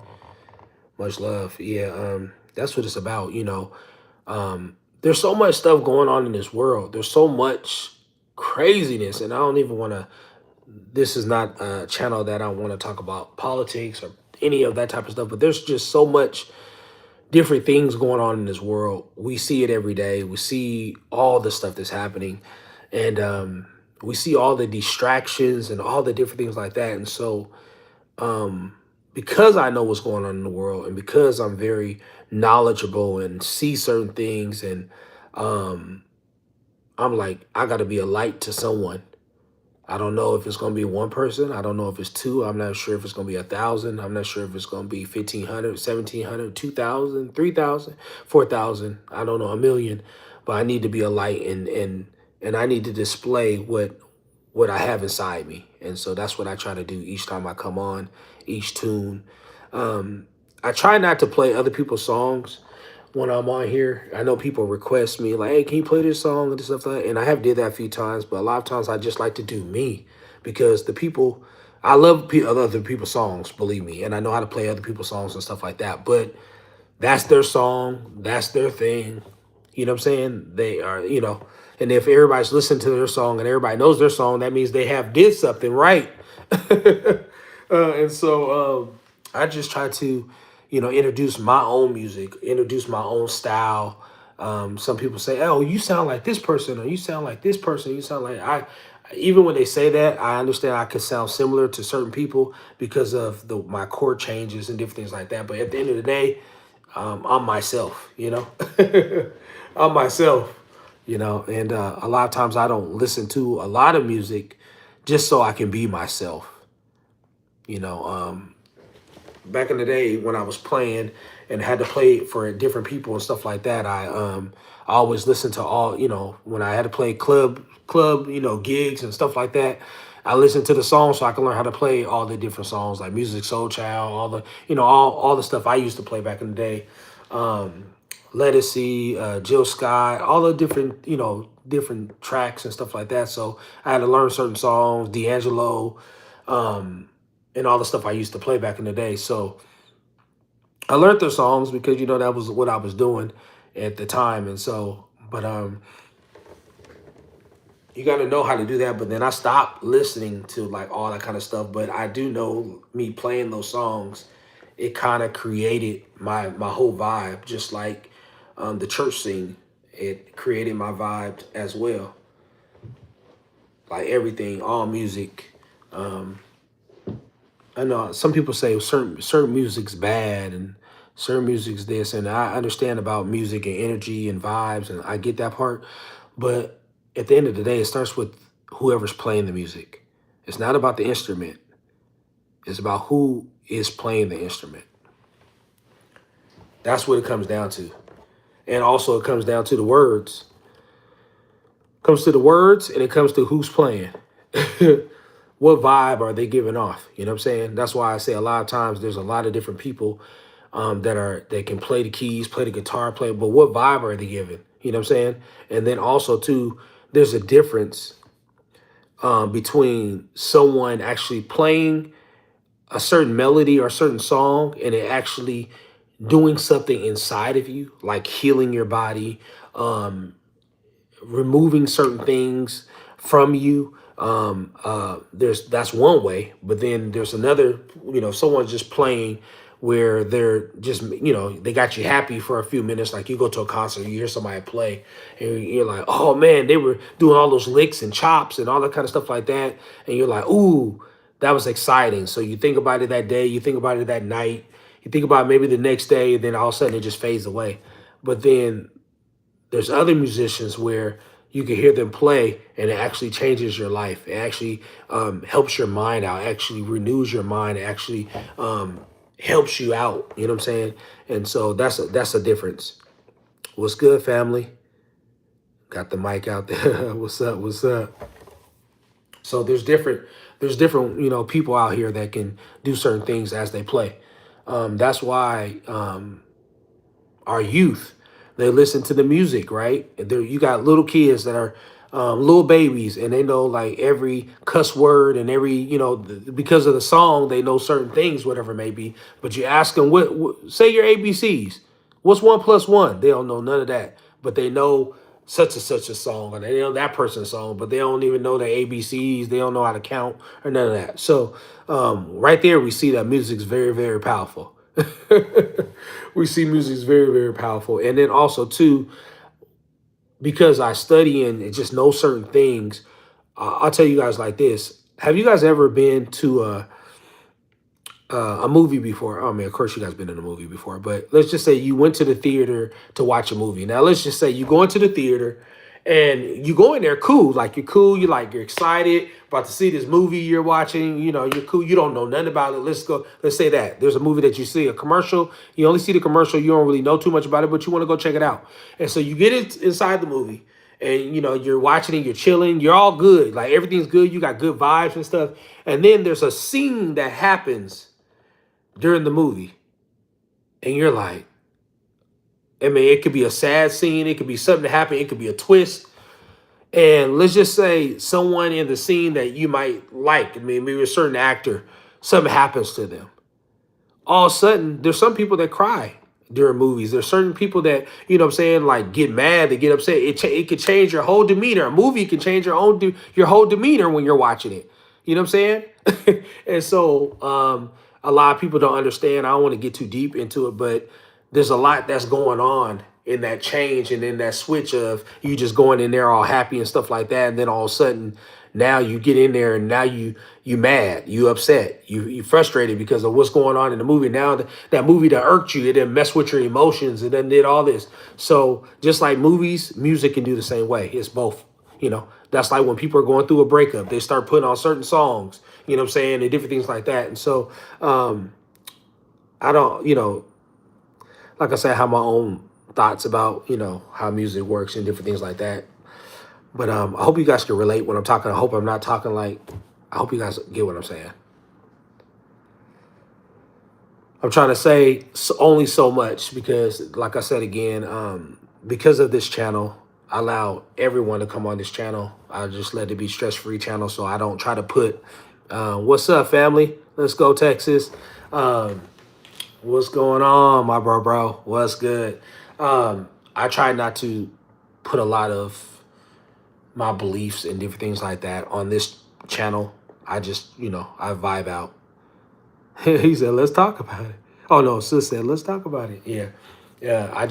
Much love. Yeah, that's what it's about. There's so much stuff going on in this world. There's so much craziness, and I don't even want to. This is not a channel that I want to talk about politics or any of that type of stuff. But there's just so much different things going on in this world. We see it every day. We see all the stuff that's happening, and we see all the distractions and all the different things like that. And so, because I know what's going on in the world, and because I'm very knowledgeable and see certain things, and I'm like, I got to be a light to someone. I don't know if it's going to be one person. I don't know if it's two. I'm not sure if it's going to be 1,000. I'm not sure if it's going to be 1,500, 1,700, 2,000, 3,000, 4,000. I don't know, a million. But I need to be a light, and I need to display what I have inside me. And so that's what I try to do each time I come on, each tune. I try not to play other people's songs when I'm on here. I know people request me like, hey, can you play this song and stuff like that? And I have did that a few times, but a lot of times I just like to do me because I love other people's songs, believe me. And I know how to play other people's songs and stuff like that, but that's their song. That's their thing. You know what I'm saying? They are, and if everybody's listening to their song and everybody knows their song, that means they have did something right. And so I just try to, introduce my own music, introduce my own style. Some people say, "Oh, you sound like this person," or "You sound like this person." You sound like I. Even when they say that, I understand I could sound similar to certain people because of my chord changes and different things like that. But at the end of the day, I'm myself. I'm myself. And a lot of times I don't listen to a lot of music just so I can be myself. You know, back in the day when I was playing and had to play for different people and stuff like that, I always listened to all, when I had to play club, gigs and stuff like that. I listened to the songs so I can learn how to play all the different songs like Music Soul Child, all the, all the stuff I used to play back in the day. Lettucey, Jill Scott, all the different, different tracks and stuff like that. So I had to learn certain songs, D'Angelo, and all the stuff I used to play back in the day. So I learned their songs because, that was what I was doing. at the time. And so, but you got to know how to do that. But then I stopped listening to like all that kind of stuff. But I do know me playing those songs, it kind of created my whole vibe, just like the church scene. It created my vibe as well. Like everything, all music. Um, I know some people say certain music's bad and certain music's this, and I understand about music and energy and vibes, and I get that part. But at the end of the day, it starts with whoever's playing the music. It's not about the instrument. It's about who is playing the instrument. That's what it comes down to. And also it comes down to the words. It comes to the words and it comes to who's playing. What vibe are they giving off? You know what I'm saying? That's why I say a lot of times there's a lot of different people that can play the keys, play the guitar, play, but what vibe are they giving? You know what I'm saying? And then also too, there's a difference between someone actually playing a certain melody or a certain song and it actually doing something inside of you, like healing your body, removing certain things from you. There's that's one way, but then there's another. Someone's just playing where they're just they got you happy for a few minutes. Like you go to a concert, you hear somebody play, and you're like, oh man, they were doing all those licks and chops and all that kind of stuff like that, and you're like, ooh, that was exciting. So you think about it that day, you think about it that night, you think about maybe the next day, and then all of a sudden it just fades away. But then there's other musicians where you can hear them play and it actually changes your life. It actually helps your mind out, actually renews your mind, it actually helps you out. You know what I'm saying? And so that's a difference. What's good, family? Got the mic out there. What's up? What's up? So there's different people out here that can do certain things as they play. That's why our youth, they listen to the music, right? You got little kids that are little babies, and they know like every cuss word and every because of the song, they know certain things, whatever it may be. But you ask them, what say your ABCs? What's 1 + 1? They don't know none of that, but they know such and such a song, and they know that person's song, but they don't even know their ABCs. They don't know how to count or none of that. So right there, we see that music's very, very powerful. We see music is very, very powerful. And then also too, because I study and just know certain things, I'll tell you guys like this. Have you guys ever been to a movie before? Oh man, of course you guys been in a movie before, but let's just say you went to the theater to watch a movie. Now let's just say you go into the theater and you go in there cool, like you're cool, you're excited about to see this movie you're watching, you're cool, you don't know nothing about it. Let's say that there's a movie that you see, a commercial, you only see the commercial, you don't really know too much about it, but you want to go check it out. And so you get inside the movie and you're watching it, you're chilling, you're all good, like everything's good, you got good vibes and stuff. And then there's a scene that happens during the movie, and you're like, I mean, it could be a sad scene, it could be something that happened, it could be a twist. And let's just say someone in the scene that you might like, I mean, maybe a certain actor, something happens to them. All of a sudden, there's some people that cry during movies. There's certain people that, what I'm saying, like get mad, they get upset. It could change your whole demeanor. A movie can change your whole demeanor when you're watching it. You know what I'm saying? And so a lot of people don't understand. I don't want to get too deep into it, but there's a lot that's going on in that change and in that switch of you just going in there all happy and stuff like that. And then all of a sudden now you get in there and now you mad, you upset, you frustrated because of what's going on in the movie. Now that movie that irked you, it didn't mess with your emotions, it then did all this. So just like movies, music can do the same way. It's both. That's like when people are going through a breakup, they start putting on certain songs, you know what I'm saying, and different things like that. And so I don't, like I said, I have my own thoughts about, how music works and different things like that. But I hope you guys can relate when I'm talking. I hope I'm not talking like, I hope you guys get what I'm saying. I'm trying to say only so much because, like I said again, because of this channel, I allow everyone to come on this channel. I just let it be stress-free channel, so I don't try to put, what's up, family? Let's go, Texas. What's going on, my bro? What's good? I try not to put a lot of my beliefs and different things like that on this channel. I just, I vibe out. He said, let's talk about it. Oh no, sis said, let's talk about it. Yeah. Yeah. I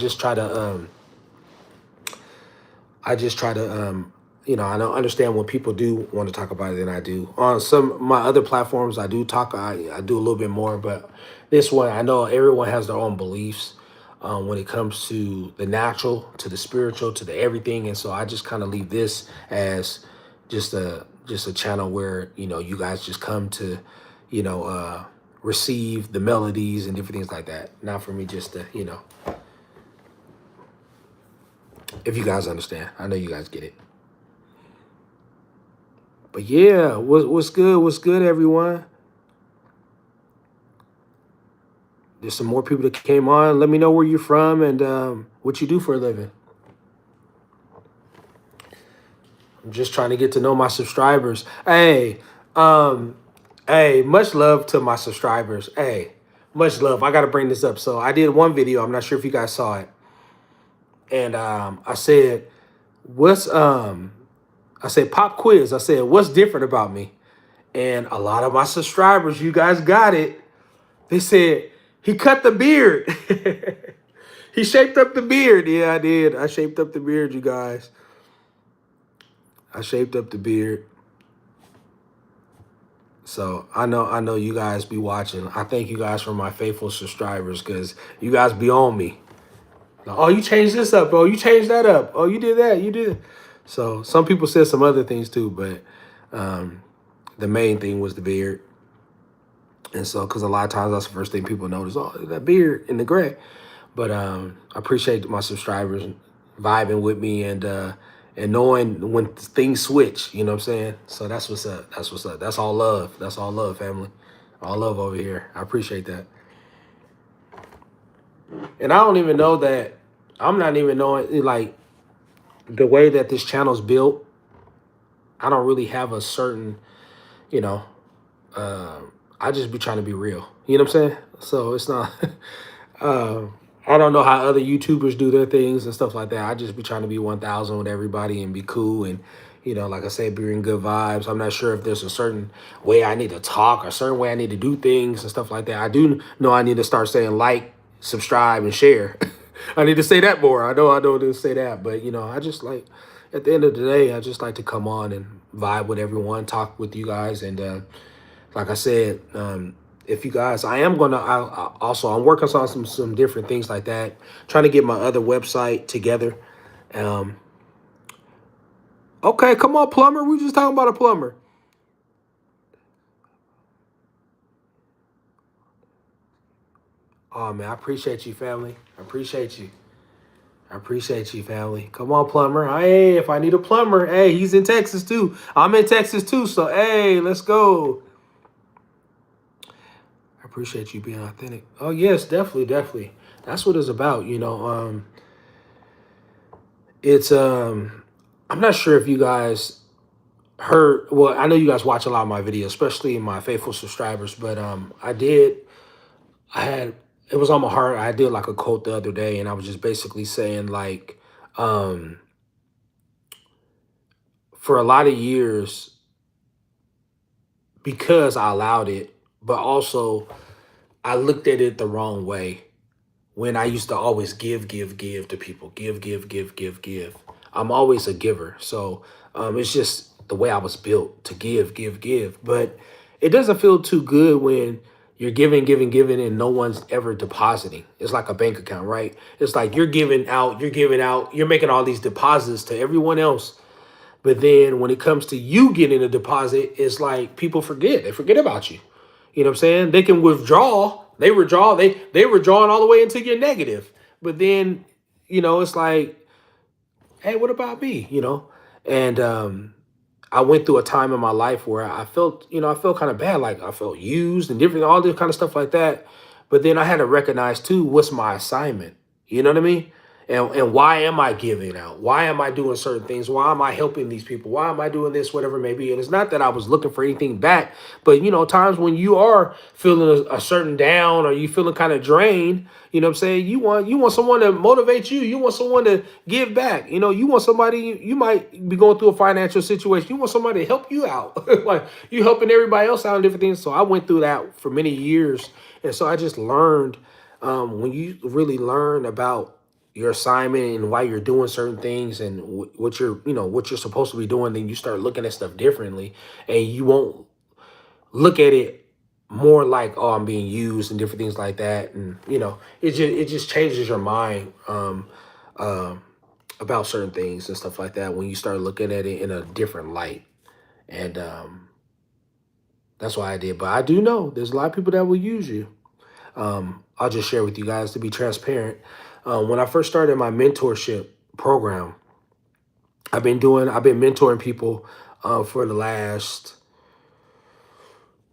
don't understand when people do want to talk about it than I do. On some of my other platforms, I do talk, I do a little bit more, but this one, I know everyone has their own beliefs when it comes to the natural, to the spiritual, to the everything. And so I just kind of leave this as just a channel where, you guys just come to, receive the melodies and different things like that. Not for me just to, if you guys understand. I know you guys get it. But yeah, what's good? What's good, everyone? There's some more people that came on. Let me know where you're from and what you do for a living. I'm just trying to get to know my subscribers. Hey, much love to my subscribers. Hey, much love. I got to bring this up. So I did one video. I'm not sure if you guys saw it. And I said, I said, pop quiz. I said, what's different about me? And a lot of my subscribers, you guys got it. They said, he cut the beard. He shaped up the beard. Yeah, I did. I shaped up the beard, you guys. I shaped up the beard. So I know you guys be watching. I thank you guys for my faithful subscribers because you guys be on me. Like, oh, you changed this up. Oh, you changed that up. Oh, you did that. You did. So some people said some other things too, but the main thing was the beard. And so, because a lot of times that's the first thing people notice, oh, that beard in the gray. But I appreciate my subscribers vibing with me and knowing when things switch, you know what I'm saying? So that's what's up. That's what's up. That's all love. That's all love, family. All love over here. I appreciate that. And I don't even know that, I'm not even knowing, like, the way that this channel's built, I don't really have a certain, I just be trying to be real. You know what I'm saying? So it's not, I don't know how other YouTubers do their things and stuff like that. I just be trying to be 1,000 with everybody and be cool and, like I said, be in good vibes. I'm not sure if there's a certain way I need to talk or a certain way I need to do things and stuff like that. I do know I need to start saying like, subscribe, and share. I need to say that more. I know I don't need to say that, but, I just like, at the end of the day, I just like to come on and vibe with everyone, talk with you guys. And like I said, if you guys, I'm working on some different things like that, trying to get my other website together. Okay, come on, plumber. We just talking about a plumber. Oh, man, I appreciate you, family. I appreciate you. I appreciate you, family. Come on, plumber. Hey, if I need a plumber, hey, he's in Texas, too. I'm in Texas, too, so, hey, let's go. I appreciate you being authentic. Oh, yes, definitely, definitely. That's what it's about, It's, I'm not sure if you guys heard, well, I know you guys watch a lot of my videos, especially my faithful subscribers, but it was on my heart. I did like a quote the other day, and I was just basically saying like, for a lot of years, because I allowed it, but also I looked at it the wrong way when I used to always give to people, give. I'm always a giver. So it's just the way I was built to give. But it doesn't feel too good when you're giving, and no one's ever depositing. It's like a bank account, right? It's like you're giving out, you're making all these deposits to everyone else. But then when it comes to you getting a deposit, it's like people forget. They forget about you. You know what I'm saying? They can withdraw. They withdraw. They withdrawing all the way into your negative. But then, it's like, hey, what about me? And I went through a time in my life where I felt kind of bad. Like I felt used and different, all this kind of stuff like that. But then I had to recognize too, what's my assignment? You know what I mean? And why am I giving out? Why am I doing certain things? Why am I helping these people? Why am I doing this, whatever it may be? And it's not that I was looking for anything back, but times when you are feeling a certain down or you feeling kind of drained, what I'm saying? You want someone to motivate you. You want someone to give back. You want somebody, you might be going through a financial situation. You want somebody to help you out. Like you helping everybody else out and different things. So I went through that for many years. And so I just learned, when you really learn about your assignment and why you're doing certain things and what you're supposed to be doing, then you start looking at stuff differently, and you won't look at it more like, oh, I'm being used and different things like that. And it just changes your mind um about certain things and stuff like that when you start looking at it in a different light. And that's why I did. But I do know there's a lot of people that will use you. I'll just share with you guys to be transparent. When I first started my mentorship program, I've been mentoring people for the last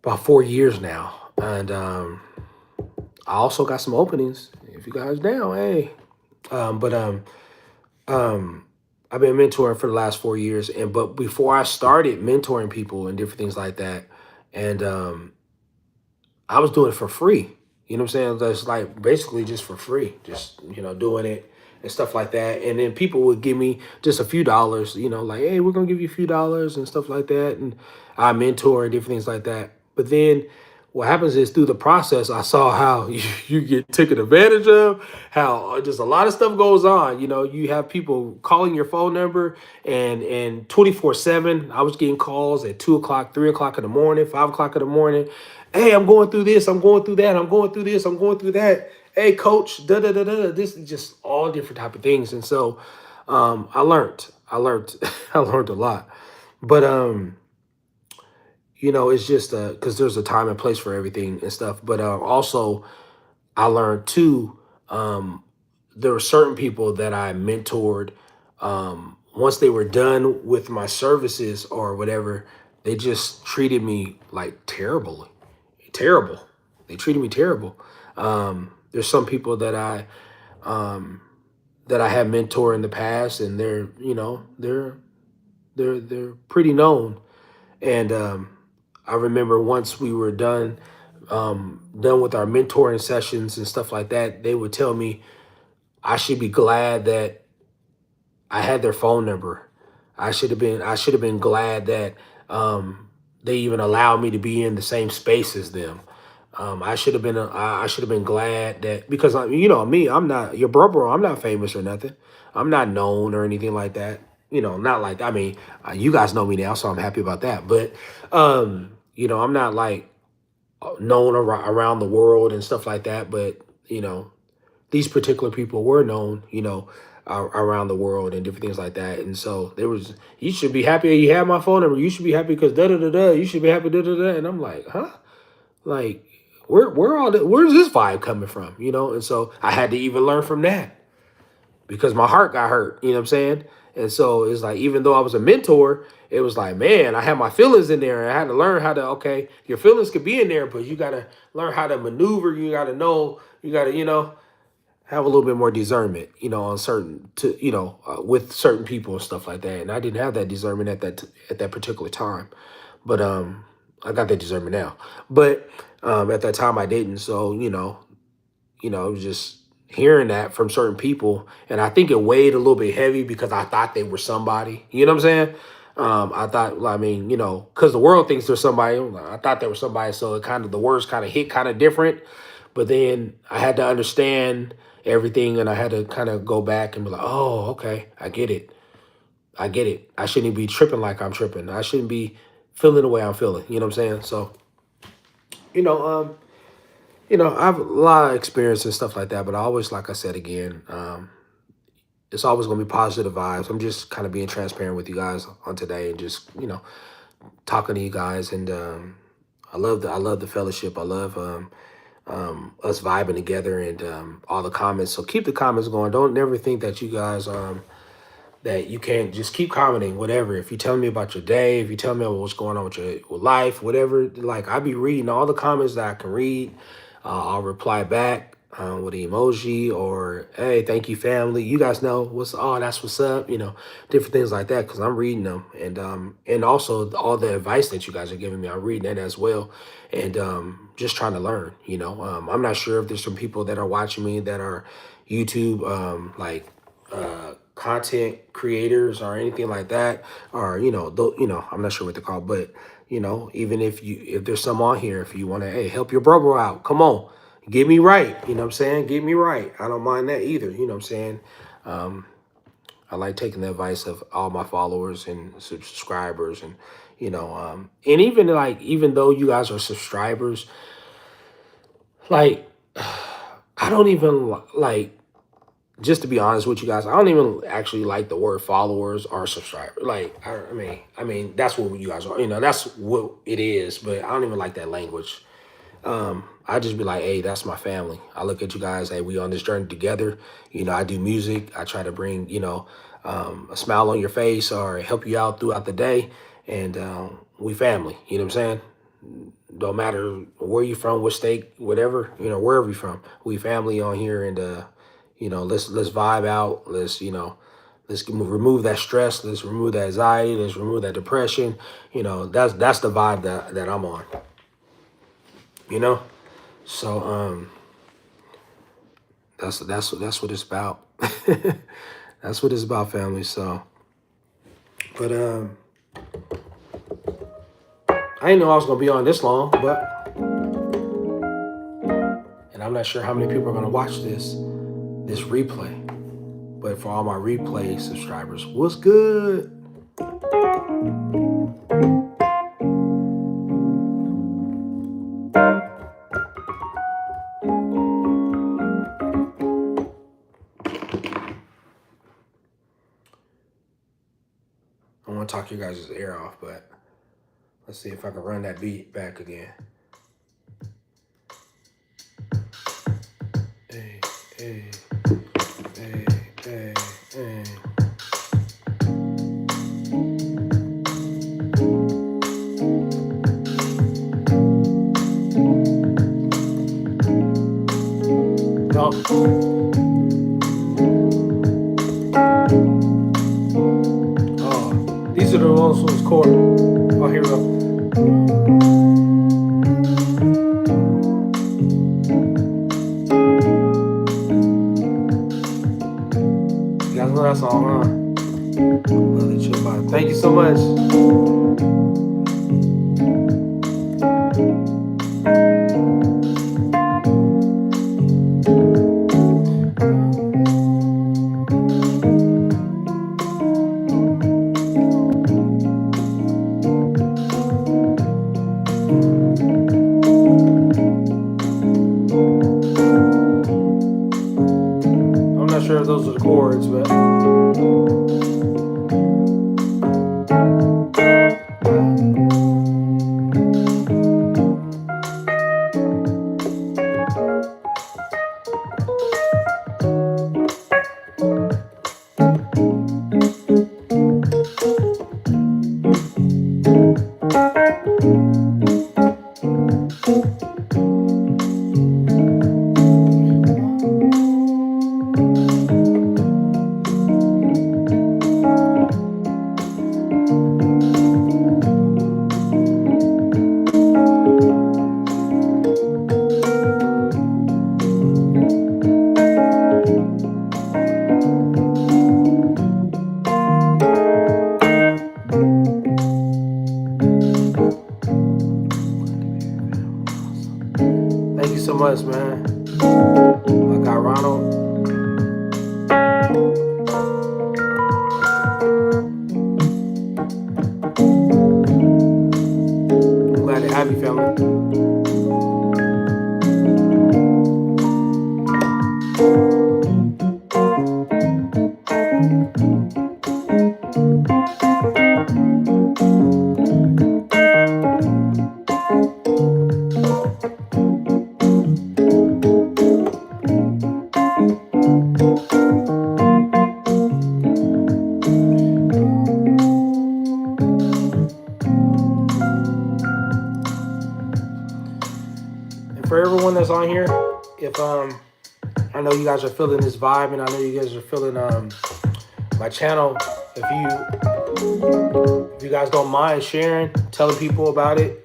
about 4 years now, and I also got some openings. If you guys down, hey, but I've been mentoring for the last 4 years, but before I started mentoring people and different things like that, and I was doing it for free. You know what I'm saying? That's like basically just for free, just doing it and stuff like that. And then people would give me just a few dollars, like, hey, we're gonna give you a few dollars and stuff like that. And I mentor and different things like that. But then what happens is through the process, I saw how you get taken advantage of, how just a lot of stuff goes on. You have people calling your phone number and 24/7. I was getting calls at 2 o'clock, 3 o'clock in the morning, 5 o'clock in the morning. Hey, I'm going through this. I'm going through that. I'm going through this. I'm going through that. Hey, coach, da da da da. This is just all different type of things. And so I learned. I learned a lot. But it's just because there's a time and place for everything and stuff. But also, I learned too. There were certain people that I mentored. Once they were done with my services or whatever, they just treated me like terrible. They treated me terrible. There's some people that I had mentored in the past, and they're pretty known. And I remember once we were done with our mentoring sessions and stuff like that, they would tell me I should be glad that I had their phone number. I should have been glad that they even allowed me to be in the same space as them. I should have been glad that, because me, I'm not your bro. I'm not famous or nothing. I'm not known or anything like that. Not like, I mean, you guys know me now, so I'm happy about that. But I'm not like known around the world and stuff like that. But these particular people were known, around the world and different things like that. And so you should be happy you have my phone number. You should be happy because da da da da. You should be happy da da da. And I'm like, huh? Like, where's this vibe coming from? And so I had to even learn from that because my heart got hurt. You know what I'm saying? And so it's like, even though I was a mentor, it was like, man, I had my feelings in there, and I had to learn how to, okay, your feelings could be in there, but you got to learn how to maneuver. You got to know, you got to, have a little bit more discernment, on with certain people and stuff like that. And I didn't have that discernment at that particular time, but I got that discernment now. But at that time I didn't. So it was just hearing that from certain people, and I think it weighed a little bit heavy because I thought they were somebody. You know what I'm saying? I thought, well, I mean, because the world thinks they're somebody. I thought they were somebody, so the words kind of hit kind of different. But then I had to understand everything, and I had to kind of go back and be like, oh, okay, I get it. I get it. I shouldn't be tripping like I'm tripping. I shouldn't be feeling the way I'm feeling. You know what I'm saying? So, you know, um, I have a lot of experience and stuff like that, but I always, like I said again, it's always going to be positive vibes. I'm just kind of being transparent with you guys on today and just, talking to you guys. And I love the fellowship. I love us vibing together and all the comments. So keep the comments going. Don't never think that you guys that you can't just keep commenting, whatever. If you tell me about your day, if you tell me what's going on with your with life, whatever, like I'll be reading all the comments that I can read. I'll reply back. with an emoji, or hey, thank you, family. You guys know that's what's up. Different things like that because I'm reading them, and also all the advice that you guys are giving me, I'm reading that as well, and just trying to learn. I'm not sure if there's some people that are watching me that are YouTube content creators or anything like that, or I'm not sure what they're called, but even if there's some on here, if you want to, hey, help your brother out, come on, get me right. You know what I'm saying? Get me right. I don't mind that either. You know what I'm saying? Um, I like taking the advice of all my followers and subscribers, and even though you guys are subscribers, like, I don't even like, just to be honest with you guys, I don't even actually like the word followers or subscriber. Like, I mean, that's what you guys are. That's what it is. But I don't even like that language. I just be like, hey, that's my family. I look at you guys, hey, we on this journey together. I do music. I try to bring, a smile on your face or help you out throughout the day. And we family, you know what I'm saying? Don't matter where you from, what state, whatever, wherever you from, we family on here. And, let's vibe out. Let's remove that stress. Let's remove that anxiety. Let's remove that depression. That's the vibe that I'm on, you know? So that's what it's about. That's what it's about, family. So, but I didn't know I was gonna be on this long, and I'm not sure how many people are gonna watch this replay. But for all my replay subscribers, what's good? I want to talk your guys' ear off, but let's see if I can run that beat back again. Hey, hey, hey, hey, hey. Oh, these are the ones who's chord. Oh, here we go. You guys know that song, huh? Love the chill vibe. Thank you so much. I'm not sure if those are the chords, but thank you so much, man. I got Ronald. I'm glad to have you, family. And for everyone that's on here, if I know you guys are feeling this vibe, and I know you guys are feeling my channel. If you guys don't mind sharing, telling people about it,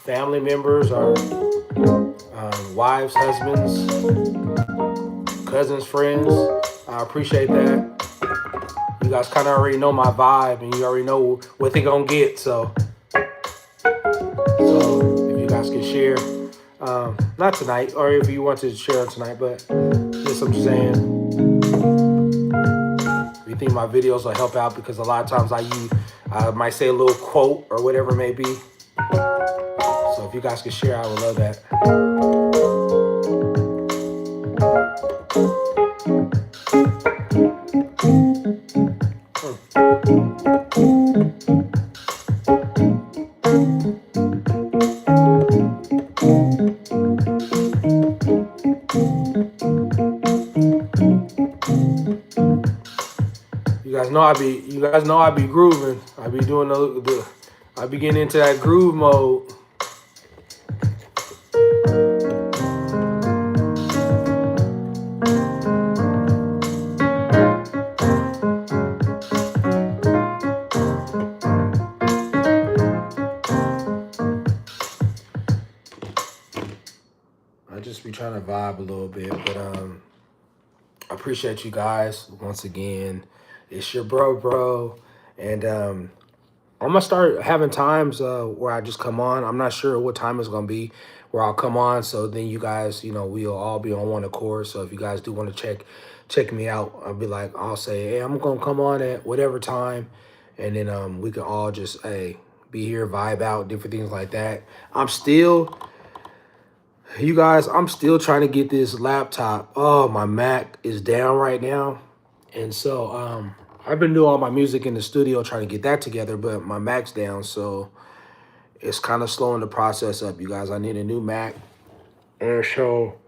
family members or wives, husbands, cousins, friends, I appreciate that. You guys kind of already know my vibe, and you already know what they gonna get. So if you guys can share, not tonight, or if you want to share tonight, but just I'm saying, if you think my videos will help out, because a lot of times I might say a little quote or whatever it may be. So if you guys can share, I would love that. You guys know I be grooving. I be doing I be getting into that groove mode. I just be trying to vibe a little bit, but I appreciate you guys once again. It's your bro, and I'm gonna start having times where I just come on. I'm not sure what time it's gonna be where I'll come on, so then you guys, we'll all be on one accord. So if you guys do want to check me out, I'll say, hey, I'm gonna come on at whatever time, and then we can all just be here, vibe out, different things like that. I'm still trying to get this laptop. Oh, my Mac is down right now. And so I've been doing all my music in the studio trying to get that together, but my Mac's down. So it's kind of slowing the process up, you guys. I need a new Mac. And so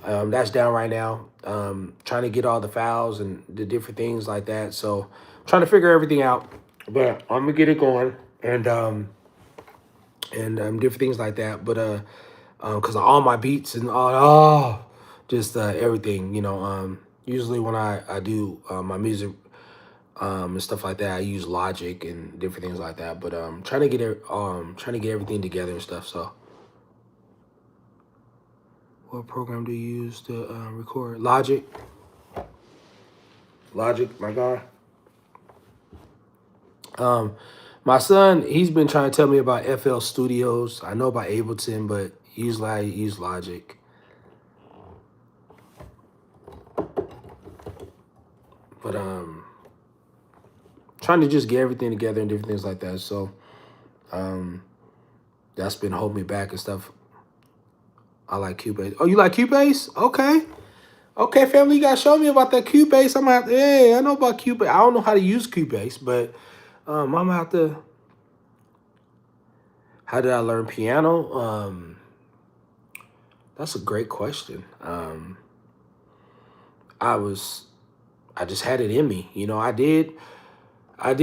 that's down right now. Trying to get all the files and the different things like that. So trying to figure everything out. But I'm going to get it going. And different things like that. But because all my beats and just everything, usually when I do my music and stuff like that, I use Logic and different things like that. But trying to get everything together and stuff. So what program do you use to record? Logic, my guy. My son, he's been trying to tell me about FL Studios. I know about Ableton, but usually I use Logic. But trying to just get everything together and different things like that. So that's been holding me back and stuff. I like Cubase. Oh, you like Cubase? Okay, family, you gotta show me about that Cubase. I'm gonna have to, hey, I know about Cubase. I don't know how to use Cubase, but I'm gonna have to. How did I learn piano? That's a great question. I just had it in me. I did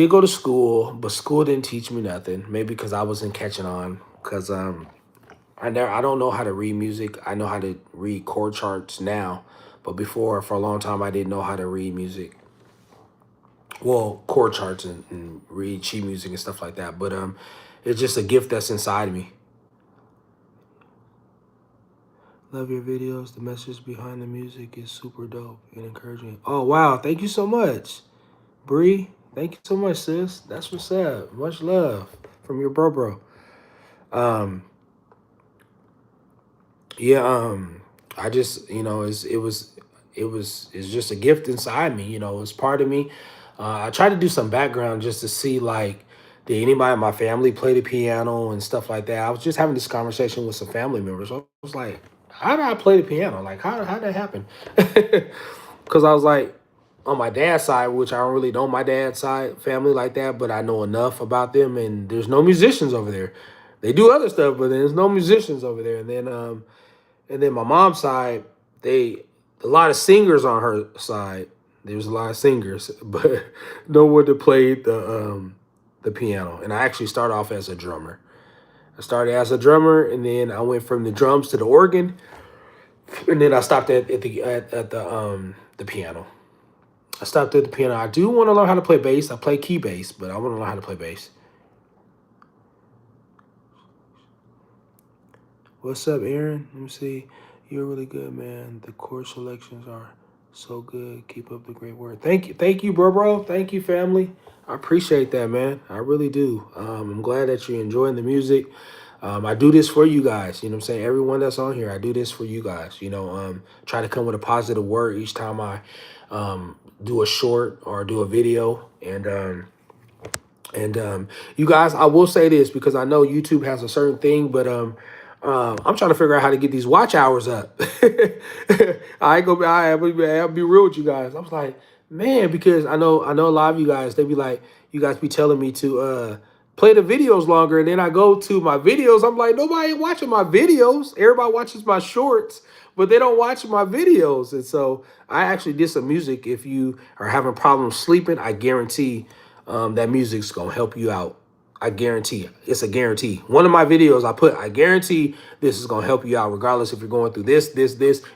go to school, but school didn't teach me nothing. Maybe because I wasn't catching on. Because I don't know how to read music. I know how to read chord charts now, but before, for a long time, I didn't know how to read music. Well, chord charts and read sheet music and stuff like that. But it's just a gift that's inside me. Love your videos. The message behind the music is super dope and encouraging. Oh, wow. Thank you so much, Bree. Thank you so much, sis. That's what's up. Much love from your bro. Yeah, I just, it's just a gift inside me, it's part of me. I tried to do some background just to see, like, did anybody in my family play the piano and stuff like that. I was just having this conversation with some family members. I was like, how did I play the piano? Like, how did that happen? Because I was like, on my dad's side, which I don't really know my dad's side family like that, but I know enough about them, and there's no musicians over there. They do other stuff, but there's no musicians over there. And then my mom's side, a lot of singers on her side. There's a lot of singers, but no one to play the piano. And I actually started off as a drummer. I started as a drummer, and then I went from the drums to the organ. And then I stopped at the piano. I stopped at the piano. I do want to learn how to play bass. I play key bass, but I want to learn how to play bass. What's up, Aaron? Let me see. You're really good, man. The chord selections are so good. Keep up the great work. Thank you, bro. Thank you, family. I appreciate that, man. I really do. I'm glad that you're enjoying the music. I do this for you guys. You know what I'm saying? Everyone that's on here, I do this for you guys. Try to come with a positive word each time I do a short or do a video. And you guys, I will say this because I know YouTube has a certain thing, but I'm trying to figure out how to get these watch hours up. I ain't gonna. I'll be real with you guys. I was like, man, because I know a lot of you guys. They be like, you guys be telling me to play the videos longer, and then I go to my videos. I'm like, nobody ain't watching my videos. Everybody watches my shorts, but they don't watch my videos. And so I actually did some music. If you are having problems sleeping, I guarantee that music's gonna help you out. I guarantee it. It's a guarantee. One of my videos I guarantee this is gonna help you out, regardless if you're going through this.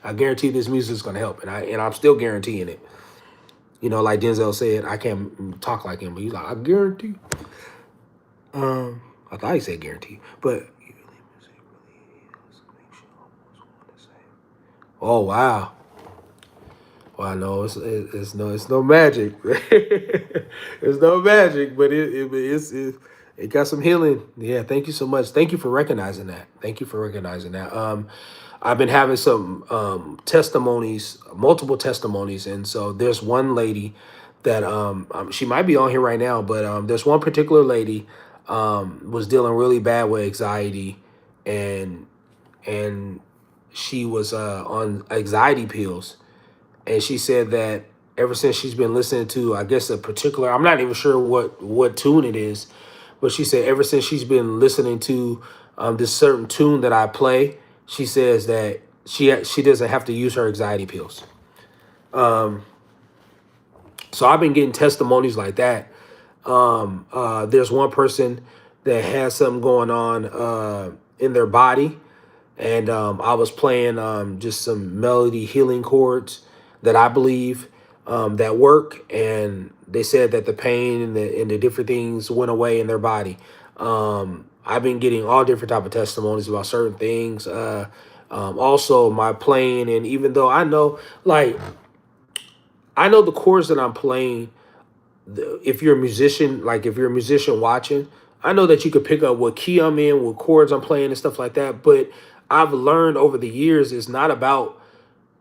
I guarantee this music is gonna help, and I'm still guaranteeing it. Like Denzel said, I can't talk like him, but he's like, I guarantee. I thought he said guarantee, but oh wow. Well, I know it's no magic. It's no magic, but it got some healing. Yeah, thank you so much. Thank you for recognizing that. Thank you for recognizing that. I've been having some testimonies, multiple testimonies, and so there's one lady that she might be on here right now, but there's one particular lady was dealing really bad with anxiety, and and she was on anxiety pills, and she said that ever since she's been listening to, I guess, a particular, I'm not even sure what tune it is, but she said ever since she's been listening to this certain tune that I play, she says that she doesn't have to use her anxiety pills. So I've been getting testimonies like that. There's one person that has something going on in their body, and I was playing just some melody healing chords that I believe that work, and they said that the pain and the different things went away in their body. I've been getting all different type of testimonies about certain things. Also, my playing, and even though I know the chords that I'm playing, if you're a musician, if you're a musician watching, I know that you could pick up what key I'm in, what chords I'm playing and stuff like that. But I've learned over the years, it's not about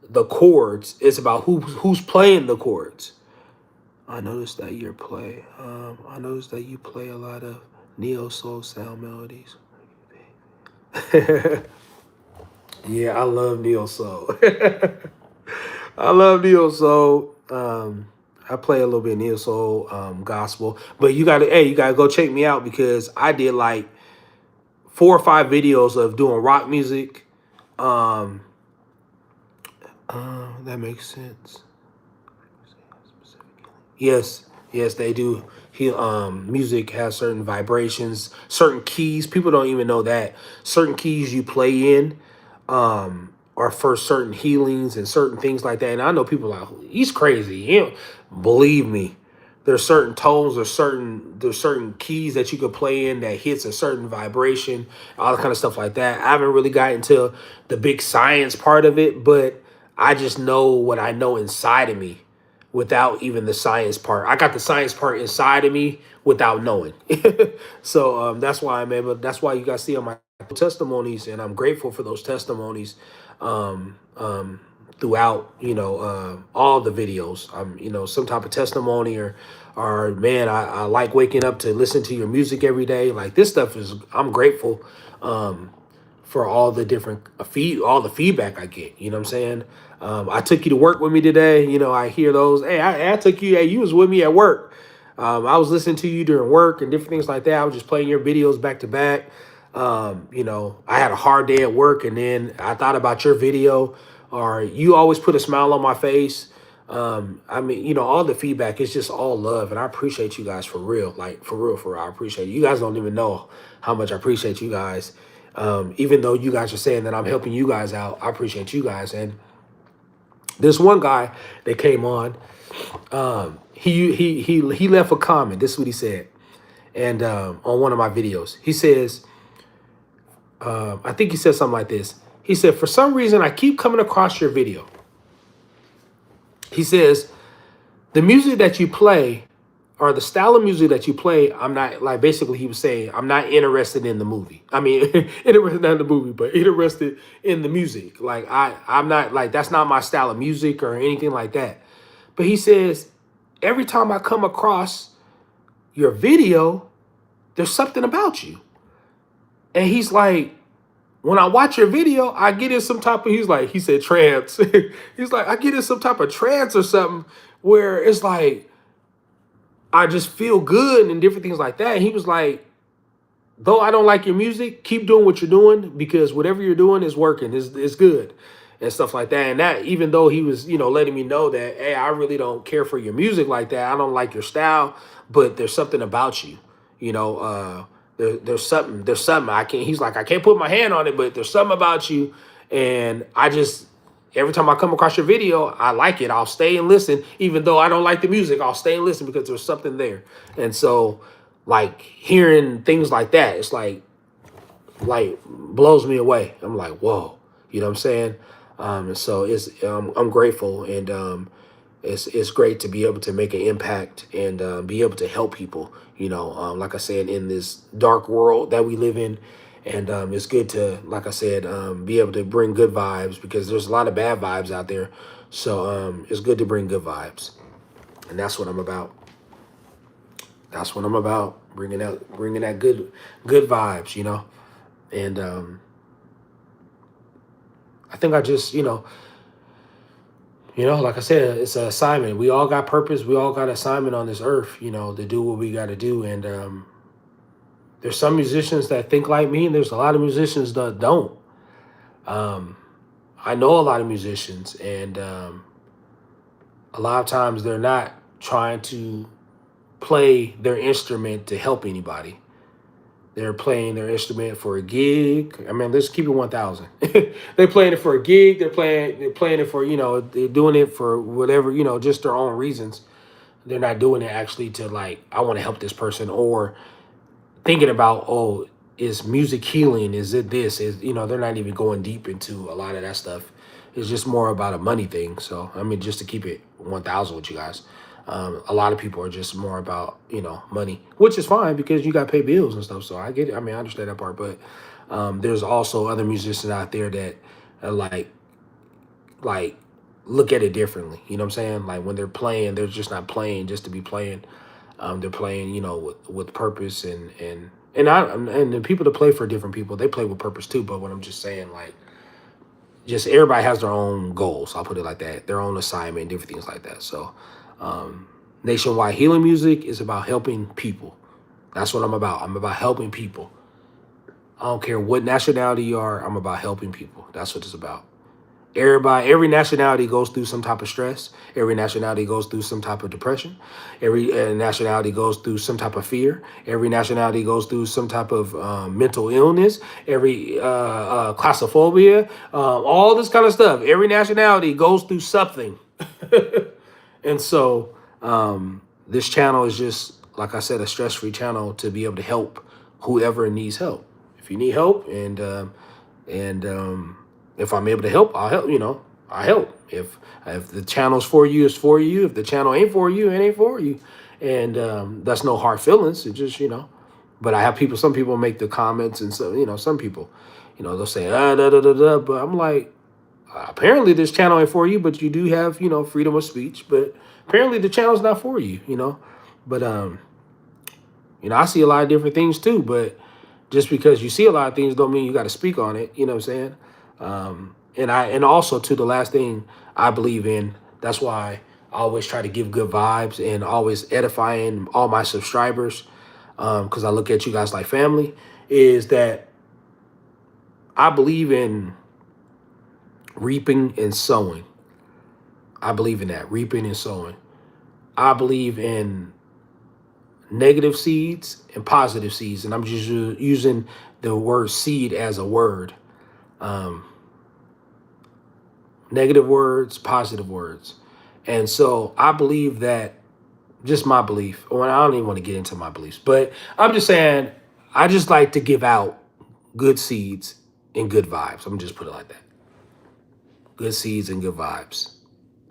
the chords. It's about who's playing the chords. I noticed that you play a lot of neo soul sound melodies. Yeah, I love neo soul. I love neo soul. I play a little bit of neo soul, gospel, but you gotta go check me out because I did like 4 or 5 videos of doing rock music. That makes sense. Yes, they do. Music has certain vibrations, certain keys. People don't even know that certain keys you play in, are for certain healings and certain things like that. And I know people are like, he's crazy. Believe me, there's certain tones, there's certain keys that you could play in that hits a certain vibration, all that kind of stuff like that. I haven't really gotten into the big science part of it, but I just know what I know inside of me without even the science part. I got the science part inside of me without knowing. So that's why I'm able. That's why you guys see on my testimonies, and I'm grateful for those testimonies throughout. All the videos. Some type of testimony or man, I like waking up to listen to your music every day. Like this stuff is. I'm grateful. For all the different all the feedback I get. You know what I'm saying? I took you to work with me today. I hear those. Hey, I took you. Hey, you was with me at work. I was listening to you during work and different things like that. I was just playing your videos back to back. I had a hard day at work, and then I thought about your video. Or you always put a smile on my face. All the feedback is just all love, and I appreciate you guys for real. Like for real. I appreciate you. You guys don't even know how much I appreciate you guys. Even though you guys are saying that I'm helping you guys out, I appreciate you guys. And this one guy that came on, he left a comment. This is what he said, and on one of my videos, he says, I think he said something like this. He said, for some reason, I keep coming across your video. He says, the music that you play, or the style of music that you play, I'm not, like, basically he was saying, I'm not interested in the movie. I mean, interested not in the movie, but interested in the music. Like, I'm not, like, that's not my style of music or anything like that. But he says, every time I come across your video, there's something about you. And he's like, when I watch your video, I get in some type of, he said trance. He's like, I get in some type of trance or something where it's like, I just feel good and different things like that. And he was like, though I don't like your music, keep doing what you're doing, because whatever you're doing is working, it's good and stuff like that. And that, even though he was, letting me know that, hey, I really don't care for your music like that. I don't like your style, but there's something about you, there's something I can't, he's like, I can't put my hand on it, but there's something about you. And every time I come across your video, I like it. I'll stay and listen. Even though I don't like the music, I'll stay and listen because there's something there. And so, like, hearing things like that, it's like blows me away. I'm like, whoa, you know what I'm saying? And so I'm grateful, and it's great to be able to make an impact and be able to help people, like I said, in this dark world that we live in. And it's good to, like I said, be able to bring good vibes, because there's a lot of bad vibes out there. So it's good to bring good vibes. And that's what I'm about. That's what I'm about, bringing that good vibes, And I think I just, like I said, it's an assignment. We all got purpose. We all got assignment on this earth, to do what we got to do. And there's some musicians that think like me, and there's a lot of musicians that don't. I know a lot of musicians, and a lot of times they're not trying to play their instrument to help anybody. They're playing their instrument for a gig. I mean, let's keep it 1,000. They're playing it for a gig. They're playing it for, they're doing it for whatever, just their own reasons. They're not doing it actually to, like, I want to help this person, or thinking about, oh, is music healing? Is it this? They're not even going deep into a lot of that stuff. It's just more about a money thing. So, I mean, just to keep it 1,000 with you guys. A lot of people are just more about, money, which is fine because you got to pay bills and stuff. So I get it. I mean, I understand that part, but there's also other musicians out there that are like look at it differently. You know what I'm saying? Like, when they're playing, they're just not playing just to be playing. They're playing, with purpose, and the people that play for different people, they play with purpose too. But what I'm just saying, like, just everybody has their own goals. I'll put it like that, their own assignment, different things like that. So, Nationwide Healing Music is about helping people. That's what I'm about. I'm about helping people. I don't care what nationality you are. I'm about helping people. That's what it's about. Every nationality goes through some type of stress. Every nationality goes through some type of depression. Every nationality goes through some type of fear. Every nationality goes through some type of mental illness. Every claustrophobia, all this kind of stuff. Every nationality goes through something. And so this channel is just, like I said, a stress-free channel to be able to help whoever needs help. If you need help, and if I'm able to help, I'll help. I help. If the channel's for you, it's for you. If the channel ain't for you, it ain't for you. And that's no hard feelings. It just, But I have some people make the comments, and so, some people, they'll say, da, da, da, da. But I'm like, apparently this channel ain't for you, but you do have, freedom of speech. But apparently the channel's not for you, But, I see a lot of different things too. But just because you see a lot of things don't mean you got to speak on it. You know what I'm saying? And also, to the last thing I believe in, that's why I always try to give good vibes and always edifying all my subscribers, because I look at you guys like family, is that I believe in reaping and sowing. I believe in that, reaping and sowing. I believe in negative seeds and positive seeds, and I'm just using the word seed as a word. Negative words, positive words. And so I believe that, just my belief, well, I don't even want to get into my beliefs, but I'm just saying, I just like to give out good seeds and good vibes. I'm gonna just put it like that. Good seeds and good vibes.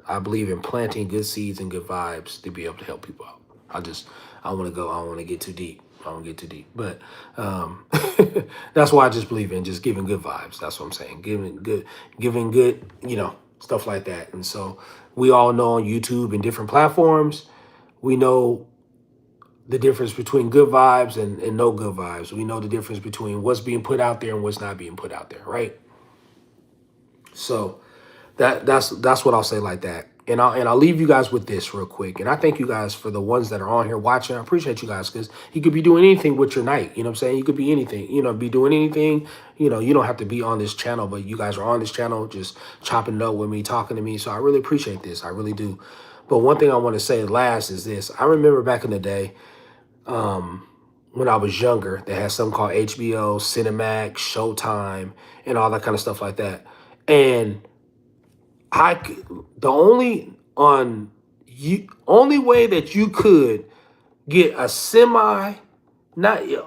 I believe in planting good seeds and good vibes to be able to help people out. I don't want to get too deep. I don't want to get too deep. But that's why I just believe in just giving good vibes. That's what I'm saying. Giving good, stuff like that. And so we all know on YouTube and different platforms, we know the difference between good vibes and no good vibes. We know the difference between what's being put out there and what's not being put out there, right? So that's what I'll say like that. And I'll leave you guys with this real quick. And I thank you guys for the ones that are on here watching. I appreciate you guys, because you could be doing anything with your night. You know what I'm saying? You could be anything, be doing anything. You don't have to be on this channel, but you guys are on this channel just chopping it up with me, talking to me. So I really appreciate this. I really do. But one thing I want to say last is this. I remember back in the day, when I was younger, they had something called HBO, Cinemax, Showtime, and all that kind of stuff like that. And the only way that you could get a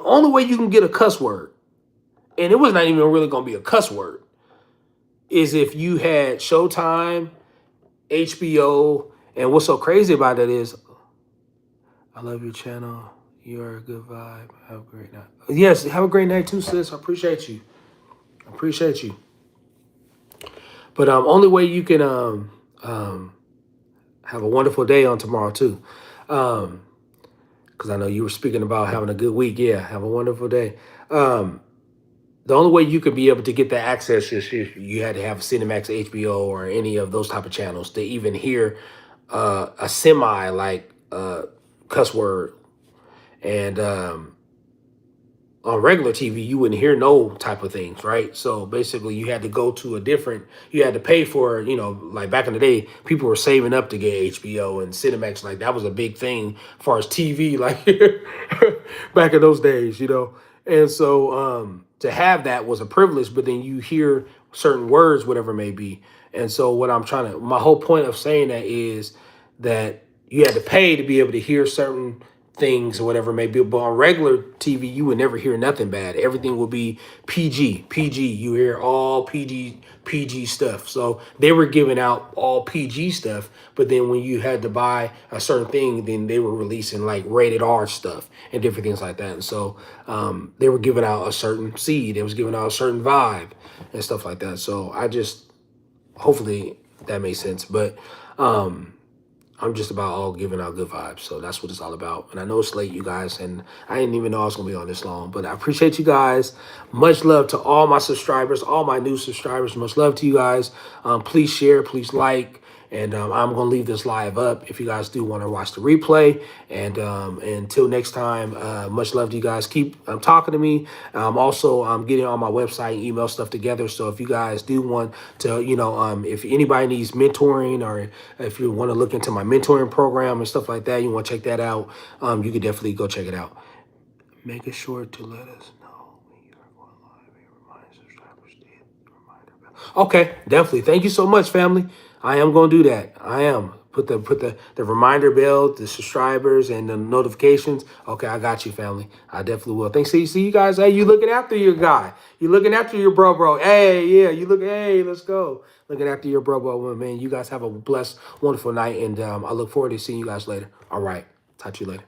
only way you can get a cuss word, and it was not even really going to be a cuss word, is if you had Showtime, HBO, and what's so crazy about it is, I love your channel. You're a good vibe. Have a great night. Yes, have a great night too, sis. I appreciate you. But only way you can have a wonderful day on tomorrow too. Because I know you were speaking about having a good week. Yeah, have a wonderful day. The only way you could be able to get that access is if you had to have Cinemax, HBO, or any of those type of channels to even hear a semi like cuss word. And on regular TV, you wouldn't hear no type of things, right? So basically, you had to go to you had to pay for, like back in the day, people were saving up to get HBO and Cinemax. Like that was a big thing as far as TV, like back in those days, And so to have that was a privilege, but then you hear certain words, whatever it may be. And so my whole point of saying that is that you had to pay to be able to hear certain things or whatever it may be. But on regular TV, you would never hear nothing bad. Everything will be PG. You hear all PG stuff. So they were giving out all PG stuff. But then when you had to buy a certain thing, then they were releasing like rated R stuff and different things like that. And so they were giving out a certain seed. They was giving out a certain vibe and stuff like that. So hopefully that made sense. But I'm just about all giving out good vibes. So that's what it's all about. And I know it's late, you guys, and I didn't even know I was going to be on this long. But I appreciate you guys. Much love to all my subscribers, all my new subscribers. Much love to you guys. Please share, please like. And I'm going to leave this live up if you guys do want to watch the replay. And until next time, much love to you guys. Keep talking to me. I'm getting on my website and email stuff together. So if you guys do want to, if anybody needs mentoring, or if you want to look into my mentoring program and stuff like that, you want to check that out, you can definitely go check it out. Make sure to let us know when you are going live. Remind subscribers to hit the reminder bell. Okay, definitely. Thank you so much, family. I am going to do that. I am. Put the reminder bell, the subscribers, and the notifications. Okay, I got you, family. I definitely will. Thanks. See you guys. Hey, you looking after your guy. You looking after your bro. Hey, yeah, hey, let's go. Looking after your bro, man. You guys have a blessed, wonderful night, and I look forward to seeing you guys later. All right. Talk to you later.